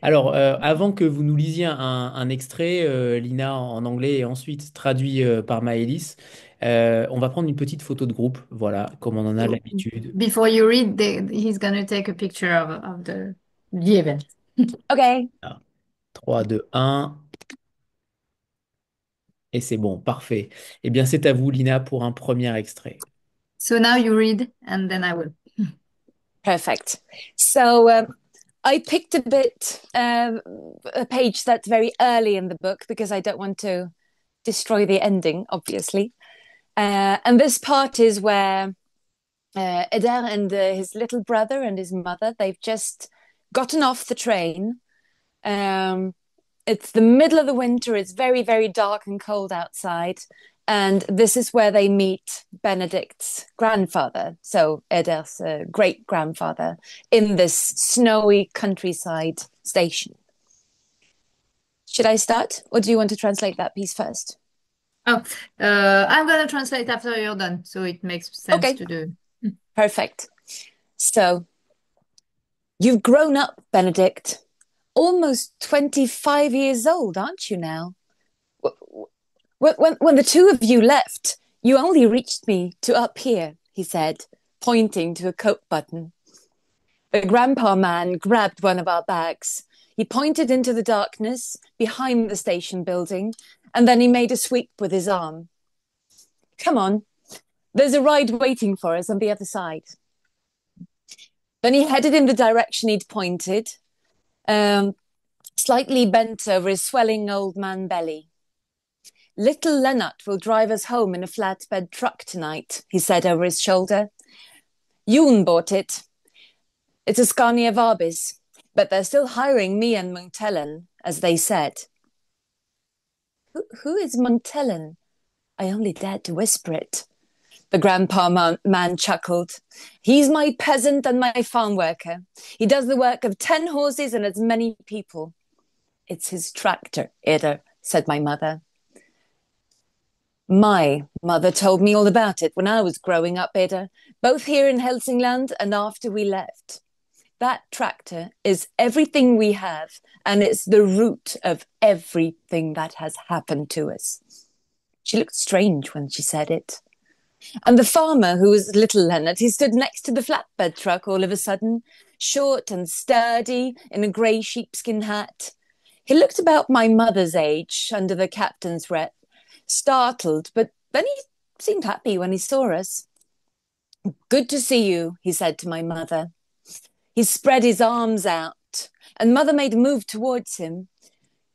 Alors, avant que vous nous lisiez un extrait, Lina en anglais et ensuite traduit par Maëlys, on va prendre une petite photo de groupe, voilà, comme on en a So l'habitude. before you read, he's gonna take a picture of the event. Okay. Voilà. 3, 2, 1, et c'est bon, parfait. Eh bien, c'est à vous, Lina, pour un premier extrait. So now you read, and then I will. Perfect. So I picked a page that's very early in the book because I don't want to destroy the ending, obviously. And this part is where Eder and his little brother and his mother, they've just gotten off the train. It's the middle of the winter. It's very, very dark and cold outside. And this is where they meet Benedict's grandfather, so Eder's great grandfather, in this snowy countryside station. Should I start, or do you want to translate that piece first? Oh, I'm gonna translate after you're done, so it makes sense Okay. to do. Perfect. So, you've grown up, Benedict. Almost 25 years old, aren't you now? When the two of you left, you only reached me to up here, he said, pointing to a coat button. The grandpa man grabbed one of our bags. He pointed into the darkness behind the station building, and then he made a sweep with his arm. Come on, there's a ride waiting for us on the other side. Then he headed in the direction he'd pointed, slightly bent over his swelling old man belly. Little Lennart will drive us home in a flatbed truck tonight, he said over his shoulder. Jon bought it. It's a Scania Vabis, but they're still hiring me and Muntellen, as they said. Who is Muntellen? I only dared to whisper it. The grandpa man chuckled. He's my peasant and my farm worker. He does the work of 10 horses and as many people. It's his tractor, Eder, said my mother. My mother told me all about it when I was growing up, Eder, both here in Helsingland and after we left. That tractor is everything we have, and it's the root of everything that has happened to us. She looked strange when she said it. And the farmer, who was little Lennart, he stood next to the flatbed truck all of a sudden, short and sturdy in a grey sheepskin hat. He looked about my mother's age under the captain's rep, startled, but then he seemed happy when he saw us. Good to see you, he said to my mother. He spread his arms out And Mother made a move towards him.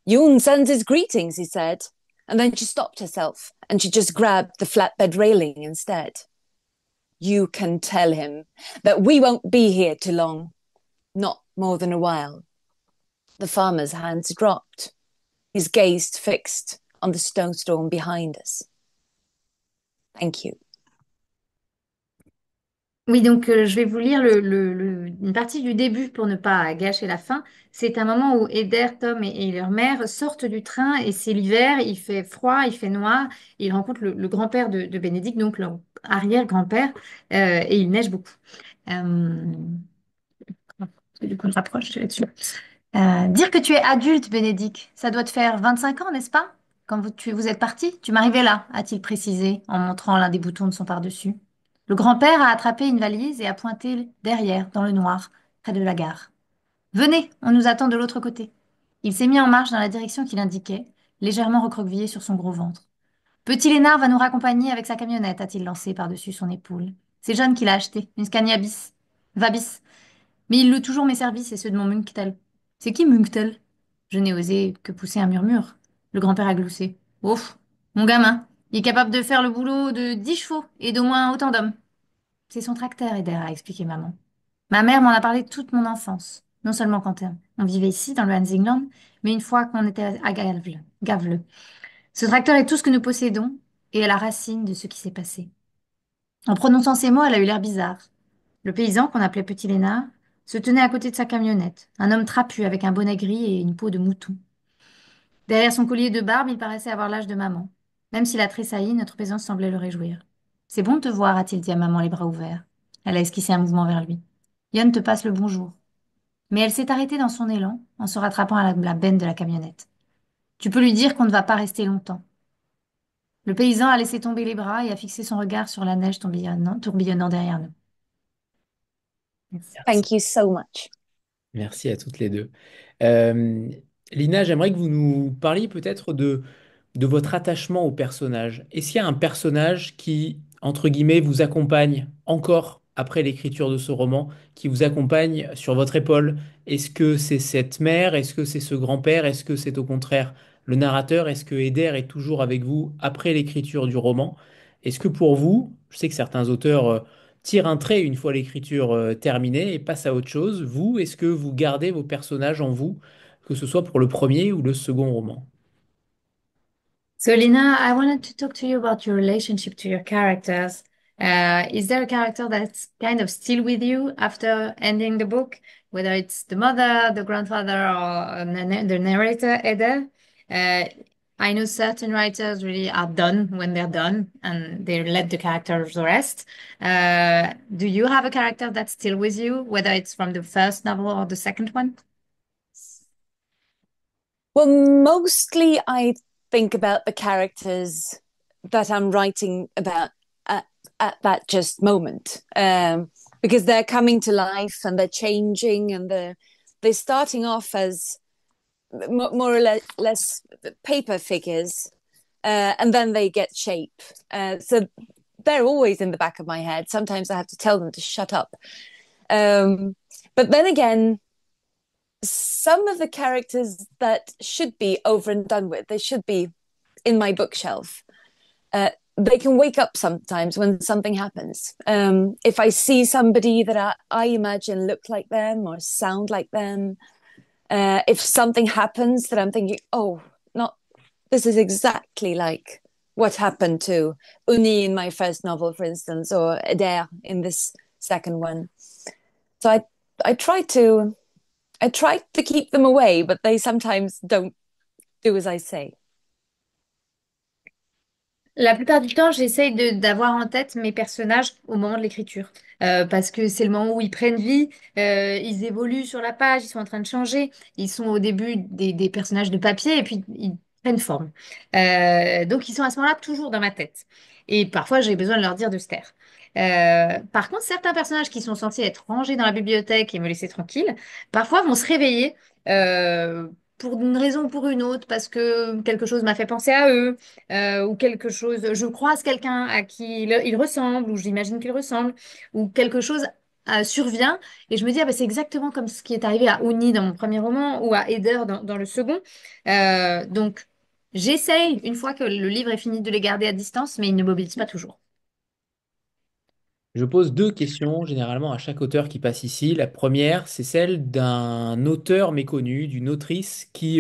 Yoon sends his greetings, he said. And then she stopped herself and she just grabbed the flatbed railing instead. You can tell him that we won't be here too long, not more than a while. The farmer's hands dropped, his gaze fixed on the snowstorm behind us. Thank you. Oui, donc je vais vous lire une partie du début pour ne pas gâcher la fin. C'est un moment où Eder, Tom et leur mère sortent du train et c'est l'hiver, il fait froid, il fait noir. Ils rencontrent le grand-père de Bénédicte, donc leur arrière-grand-père, et il neige beaucoup. Du coup, je rapproche là-dessus. Dire que tu es adulte, Bénédicte, ça doit te faire 25 ans, n'est-ce pas? Quand vous êtes parti, tu m'arrivais là, a-t-il précisé en montrant l'un des boutons de son pardessus. Le grand-père a attrapé une valise et a pointé derrière, dans le noir, près de la gare. Venez, on nous attend de l'autre côté. Il s'est mis en marche dans la direction qu'il indiquait, légèrement recroquevillé sur son gros ventre. Petit Lénard va nous raccompagner avec sa camionnette, a-t-il lancé par-dessus son épaule. C'est Jeanne qui l'a acheté, une Scania bis. Vabis. Mais il loue toujours mes services et ceux de mon Munktel. C'est qui Munktel? Je n'ai osé que pousser un murmure. Le grand-père a gloussé. Ouf, mon gamin, il est capable de faire le boulot de 10 chevaux et d'au moins autant d'hommes. C'est son tracteur, Eder, a expliqué maman. Ma mère m'en a parlé toute mon enfance. Non seulement quand on vivait ici, dans le Hansingland, mais une fois qu'on était à Gavle. Ce tracteur est tout ce que nous possédons et est la racine de ce qui s'est passé. En prononçant ces mots, elle a eu l'air bizarre. Le paysan, qu'on appelait Petit Lénard, se tenait à côté de sa camionnette, un homme trapu avec un bonnet gris et une peau de mouton. Derrière son collier de barbe, il paraissait avoir l'âge de maman. Même s'il a tressailli, notre présence semblait le réjouir. C'est bon de te voir, a-t-il dit à maman les bras ouverts. Elle a esquissé un mouvement vers lui. Yann te passe le bonjour. Mais elle s'est arrêtée dans son élan en se rattrapant à la benne de la camionnette. Tu peux lui dire qu'on ne va pas rester longtemps. Le paysan a laissé tomber les bras et a fixé son regard sur la neige tourbillonnant derrière nous. Merci. Thank you so much. Merci à toutes les deux. Euh, Lina, j'aimerais que vous nous parliez peut-être de votre attachement au personnage. Est-ce qu'il y a un personnage qui, entre guillemets, vous accompagne encore après l'écriture de ce roman, qui vous accompagne sur votre épaule? Est-ce que c'est cette mère? Est-ce que c'est ce grand-père? Est-ce que c'est au contraire le narrateur? Est-ce que Eder est toujours avec vous après l'écriture du roman? Est-ce que pour vous, je sais que certains auteurs tirent un trait une fois l'écriture terminée et passent à autre chose, vous, est-ce que vous gardez vos personnages en vous, que ce soit pour le premier ou le second roman? So, Lina, I wanted to talk to you about your relationship to your characters. Is there a character that's kind of still with you after ending the book, whether it's the mother, the grandfather, or the narrator, Eder? I know certain writers really are done when they're done and they let the characters rest. Do you have a character that's still with you, whether it's from the first novel or the second one? Well, mostly I think about the characters that I'm writing about at that just moment, because they're coming to life and they're changing and they're starting off as more or less paper figures, and then they get shape. So they're always in the back of my head. Sometimes I have to tell them to shut up. But then again, some of the characters that should be over and done with, they should be in my bookshelf. They can wake up sometimes when something happens. If I see somebody that I imagine look like them or sound like them, if something happens that I'm thinking, oh, not this is exactly like what happened to Uni in my first novel, for instance, or Eder in this second one. So I try to keep them away, but they sometimes don't do as I say. La plupart du temps, j'essaye d'avoir en tête mes personnages au moment de l'écriture. Parce que c'est le moment où ils prennent vie, ils évoluent sur la page, ils sont en train de changer. Ils sont au début des personnages de papier et puis ils prennent forme. Donc ils sont à ce moment-là toujours dans ma tête. Et parfois, j'ai besoin de leur dire de se taire. Par contre, certains personnages qui sont censés être rangés dans la bibliothèque et me laisser tranquille, parfois vont se réveiller. Pour une raison ou pour une autre, parce que quelque chose m'a fait penser à eux, ou quelque chose, je croise quelqu'un à qui il ressemble, ou j'imagine qu'il ressemble, ou quelque chose survient et je me dis, ah, bah, c'est exactement comme ce qui est arrivé à Ouni dans mon premier roman ou à Eder dans le second. Donc, j'essaye, une fois que le livre est fini, de les garder à distance, mais ils ne mobilisent pas toujours. Je pose deux questions généralement à chaque auteur qui passe ici. La première, c'est celle d'un auteur méconnu, d'une autrice qui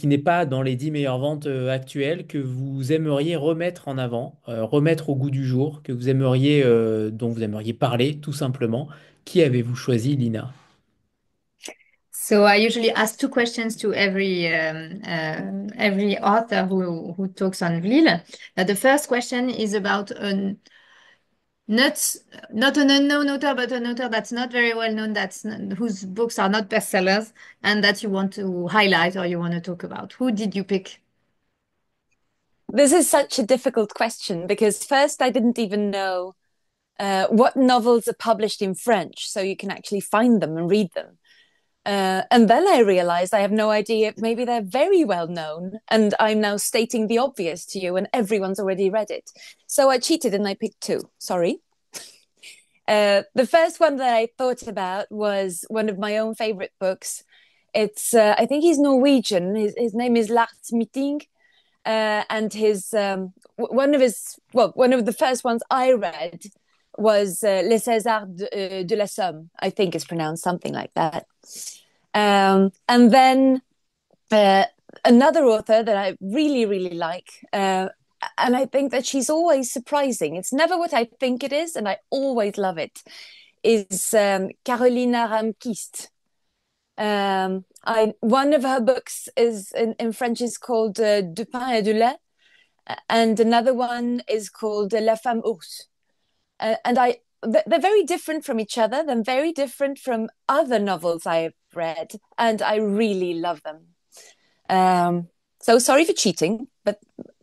n'est pas dans les 10 meilleures ventes actuelles, que vous aimeriez remettre en avant, remettre au goût du jour, que vous aimeriez, dont vous aimeriez parler tout simplement. Qui avez-vous choisi, Lina? So I usually ask two questions to every author who talks on Vlil. The first question is about not not an unknown author, but an author that's not very well known, whose books are not bestsellers, and that you want to highlight or you want to talk about. Who did you pick? This is such a difficult question because first I didn't even know what novels are published in French, so you can actually find them and read them. And then I realized I have no idea. Maybe they're very well known, and I'm now stating the obvious to you, and everyone's already read it. So I cheated and I picked two. Sorry. The first one that I thought about was one of my own favorite books. It's I think he's Norwegian. His name is Lars Meeting, and his one of the first ones I read was Les Césars de la Somme. I think it's pronounced something like that. And then uh, another author that I really, really like, and I think that she's always surprising. It's never what I think it is, and I always love it, is Carolina Ramkist. One of her books is in French is called De pain et de lait, and another one is called La Femme Ours. And they're very different from each other. They're very different from other novels I've read, and I really love them. So sorry for cheating,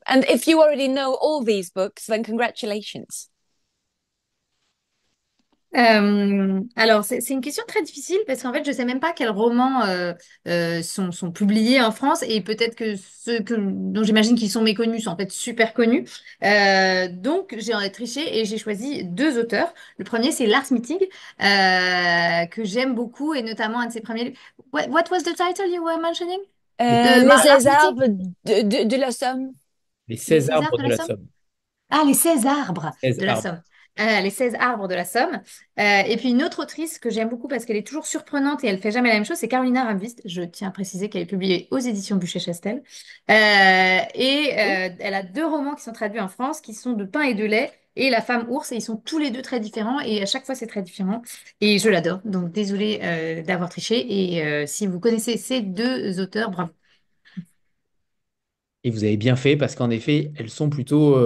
and if you already know all these books, then congratulations. Alors, c'est une question très difficile parce qu'en fait, je sais même pas quels romans sont publiés en France et peut-être que dont j'imagine qu'ils sont méconnus sont en fait super connus. Donc, j'ai triché et j'ai choisi deux auteurs. Le premier, c'est Lars Mittig, que j'aime beaucoup et notamment un de ses premiers livres. What was the title you were mentioning? Les Lars Mittig? arbres de la Somme. Les Les 16 Césars arbres de de la la Somme? Somme. Ah, les 16 arbres 16 de la arbres. Somme. Les 16 arbres de la Somme. Et puis une autre autrice que j'aime beaucoup parce qu'elle est toujours surprenante et elle fait jamais la même chose, c'est Carolina Ramvist. Je tiens à préciser qu'elle est publiée aux éditions Buchet-Chastel. Elle a deux romans qui sont traduits en France, qui sont De pain et de lait et La femme ours. Et ils sont tous les deux très différents et à chaque fois c'est très différent. Et je l'adore. Donc désolée d'avoir triché. Et si vous connaissez ces deux auteurs, bravo. Et vous avez bien fait parce qu'en effet, elles sont plutôt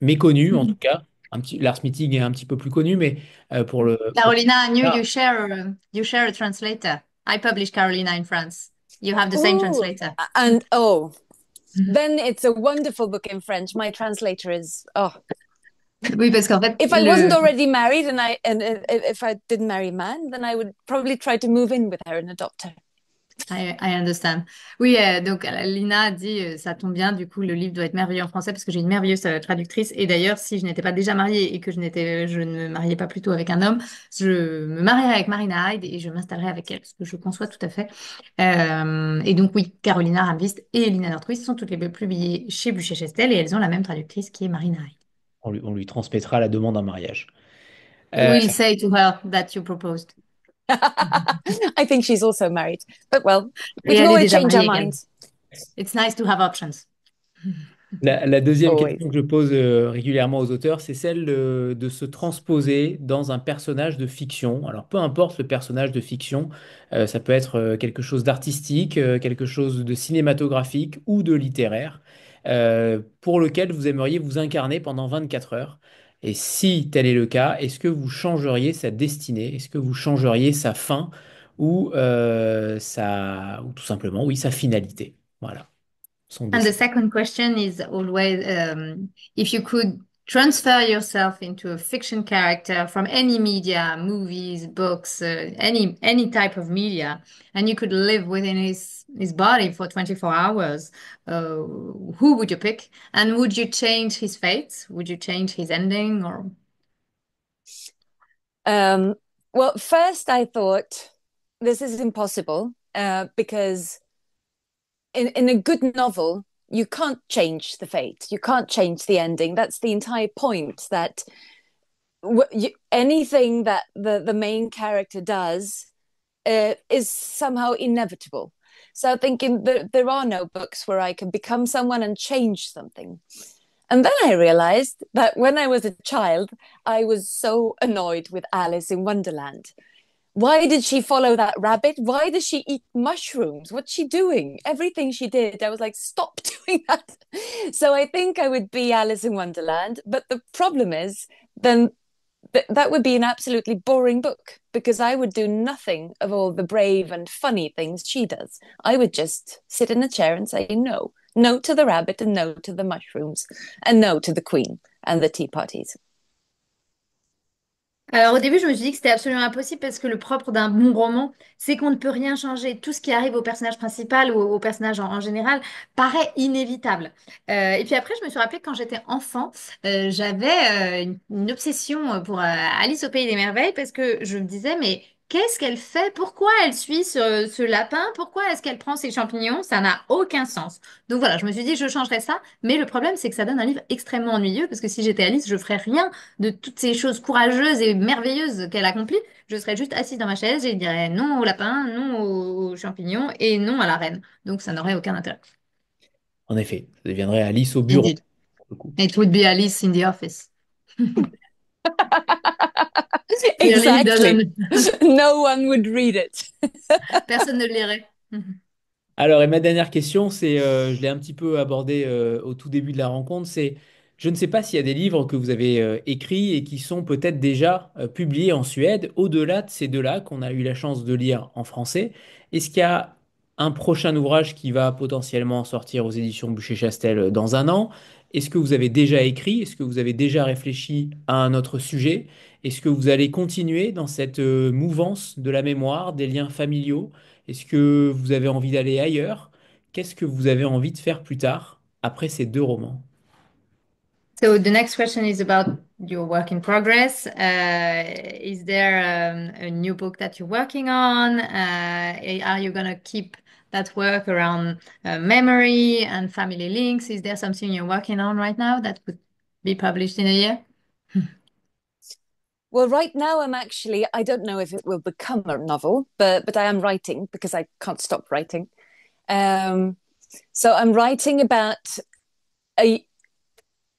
méconnues en tout cas. Lars Meeting est un petit peu plus connu, mais pour Carolina, I knew ah, you share a translator. I published Carolina in France. You have the same Oh, translator. and oh, then it's a wonderful book in French. My translator is oh. Oui, parce qu'en fait, If I wasn't already married if I didn't marry a man, then I would probably try to move in with her and adopt her. I understand. Oui, donc Lina a dit, ça tombe bien, du coup, le livre doit être merveilleux en français parce que j'ai une merveilleuse traductrice. Et d'ailleurs, si je n'étais pas déjà mariée et que je ne me mariais pas plutôt avec un homme, je me marierais avec Marina Hyde et je m'installerais avec elle, parce que je conçois tout à fait. Et donc, oui, Carolina Ramvist et Lina Nordquist sont toutes les deux publiées chez Buchet-Chastel et elles ont la même traductrice qui est Marina Hyde. on lui transmettra la demande en mariage. Euh, We'll say to her that you proposed. I think she's also married, but well, we Et can elle est always déjà change our mariée également. minds. It's nice to have options. la deuxième Always. question que je pose régulièrement aux auteurs, c'est celle de se transposer dans un personnage de fiction. Alors, peu importe le personnage de fiction, ça peut être quelque chose d'artistique, quelque chose de cinématographique ou de littéraire, pour lequel vous aimeriez vous incarner pendant 24 heures. Et si tel est le cas, est-ce que vous changeriez sa destinée? Est-ce que vous changeriez sa fin ou tout simplement, oui, sa finalité? Voilà, son And the destin. second question is always if you could transfer yourself into a fiction character from any media, movies, books, any type of media, and you could live within his body for 24 hours, who would you pick? And would you change his fate? Would you change his ending or? Um, well, first I thought this is impossible because in a good novel, you can't change the fate. You can't change the ending. That's the entire point. That anything that the main character does is somehow inevitable. So thinking there are no books where I can become someone and change something. And then I realized that when I was a child, I was so annoyed with Alice in Wonderland. Why did she follow that rabbit? Why does she eat mushrooms? What's she doing? Everything she did, I was like, stop doing that. So I think I would be Alice in Wonderland. But the problem is, then that would be an absolutely boring book because I would do nothing of all the brave and funny things she does. I would just sit in a chair and say no. No to the rabbit and no to the mushrooms and no to the queen and the tea parties. Alors au début, je me suis dit que c'était absolument impossible parce que le propre d'un bon roman, c'est qu'on ne peut rien changer. Tout ce qui arrive au personnage principal ou au personnage en général paraît inévitable. Et puis après, je me suis rappelé que quand j'étais enfant, j'avais une obsession pour Alice au Pays des Merveilles parce que je me disais, mais qu'est-ce qu'elle fait? Pourquoi elle suit ce lapin? Pourquoi est-ce qu'elle prend ces champignons? Ça n'a aucun sens. Donc voilà, je me suis dit, je changerais ça. Mais le problème, c'est que ça donne un livre extrêmement ennuyeux parce que si j'étais Alice, je ferais rien de toutes ces choses courageuses et merveilleuses qu'elle accomplit, je serais juste assise dans ma chaise et je dirais non au lapin, non aux champignons et non à la reine. Donc ça n'aurait aucun intérêt. En effet, ça deviendrait Alice au bureau, Indeed. pour le coup. It would be Alice in the office. Clearly it Exactly. doesn't. No one would read it. Personne ne le lirait. Alors, et ma dernière question, c'est, je l'ai un petit peu abordé au tout début de la rencontre, c'est, je ne sais pas s'il y a des livres que vous avez écrits et qui sont peut-être déjà publiés en Suède, au-delà de ces deux-là qu'on a eu la chance de lire en français. Est-ce qu'il y a un prochain ouvrage qui va potentiellement sortir aux éditions Bûcher-Chastel dans un an? Est-ce que vous avez déjà écrit? Est-ce que vous avez déjà réfléchi à un autre sujet? Est-ce que vous allez continuer dans cette mouvance de la mémoire, des liens familiaux? Est-ce que vous avez envie d'aller ailleurs? Qu'est-ce que vous avez envie de faire plus tard, après ces deux romans? So the next question is about your work in progress. Is there a new book that you're working on? Are you going to keep that work around memory and family links? Is there something you're working on right now that could be published in a year? Well, right now I don't know if it will become a novel, but I am writing because I can't stop writing. Um, so I'm writing about a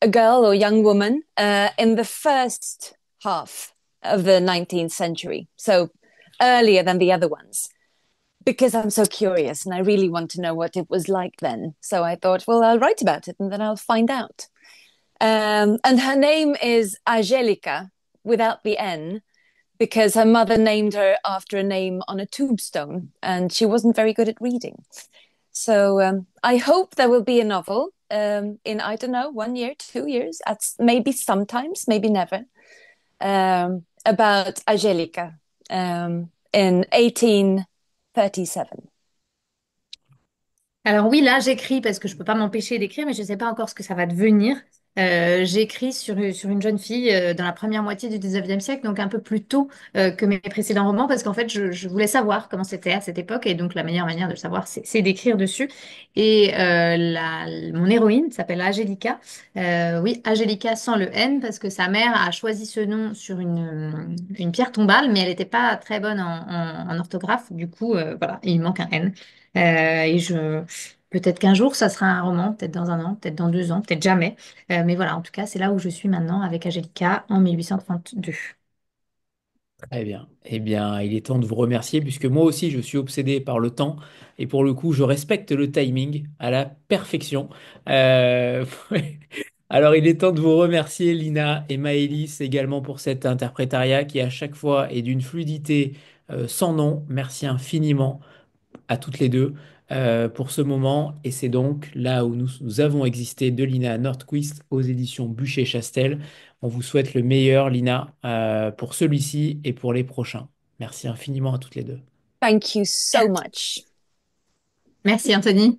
a girl or young woman in the first half of the 19th century, so earlier than the other ones, because I'm so curious and I really want to know what it was like then. So I thought, well, I'll write about it and then I'll find out. And her name is Angelica without the N because her mother named her after a name on a tombstone and she wasn't very good at reading. So I hope there will be a novel in, I don't know, 1 year, 2 years, maybe sometimes, maybe never, about Angelica in 1837. Alors oui, là, j'écris parce que je peux pas m'empêcher d'écrire, mais je ne sais pas encore ce que ça va devenir. J'écris sur une jeune fille dans la première moitié du 19e siècle, donc un peu plus tôt que mes précédents romans, parce qu'en fait, je voulais savoir comment c'était à cette époque, et donc la meilleure manière de le savoir, c'est d'écrire dessus. Et mon héroïne s'appelle Angelica. Oui, Angelica sans le N, parce que sa mère a choisi ce nom sur une pierre tombale, mais elle n'était pas très bonne en orthographe. Du coup, voilà, il manque un N. Et peut-être qu'un jour, ça sera un roman, peut-être dans un an, peut-être dans 2 ans, peut-être jamais. Mais voilà, en tout cas, c'est là où je suis maintenant avec Angelica en 1832. Très bien. Eh bien, il est temps de vous remercier puisque moi aussi, je suis obsédé par le temps et pour le coup, je respecte le timing à la perfection. Euh, Alors, il est temps de vous remercier, Lina et Maëlys, également pour cet interprétariat qui, à chaque fois, est d'une fluidité sans nom. Merci infiniment à toutes les deux pour ce moment. Et c'est donc là où nous avons existé de Lina Nordquist aux éditions Bûcher-Chastel. On vous souhaite le meilleur, Lina, pour celui-ci et pour les prochains. Merci infiniment à toutes les deux. Thank you so much. Merci, Anthony.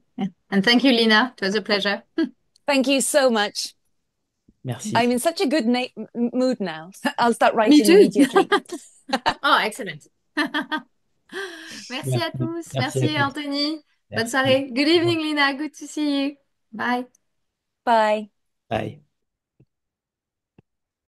And thank you, Lina. It was a pleasure. Thank you so much. Merci. I'm in such a good mood now. I'll start Me writing too. immediately. Oh, excellent. Merci à Merci. tous. Merci à Merci, tous. Anthony. Bonne Merci. soirée. Good evening, Lina. Good to see you. Bye. Bye. Bye.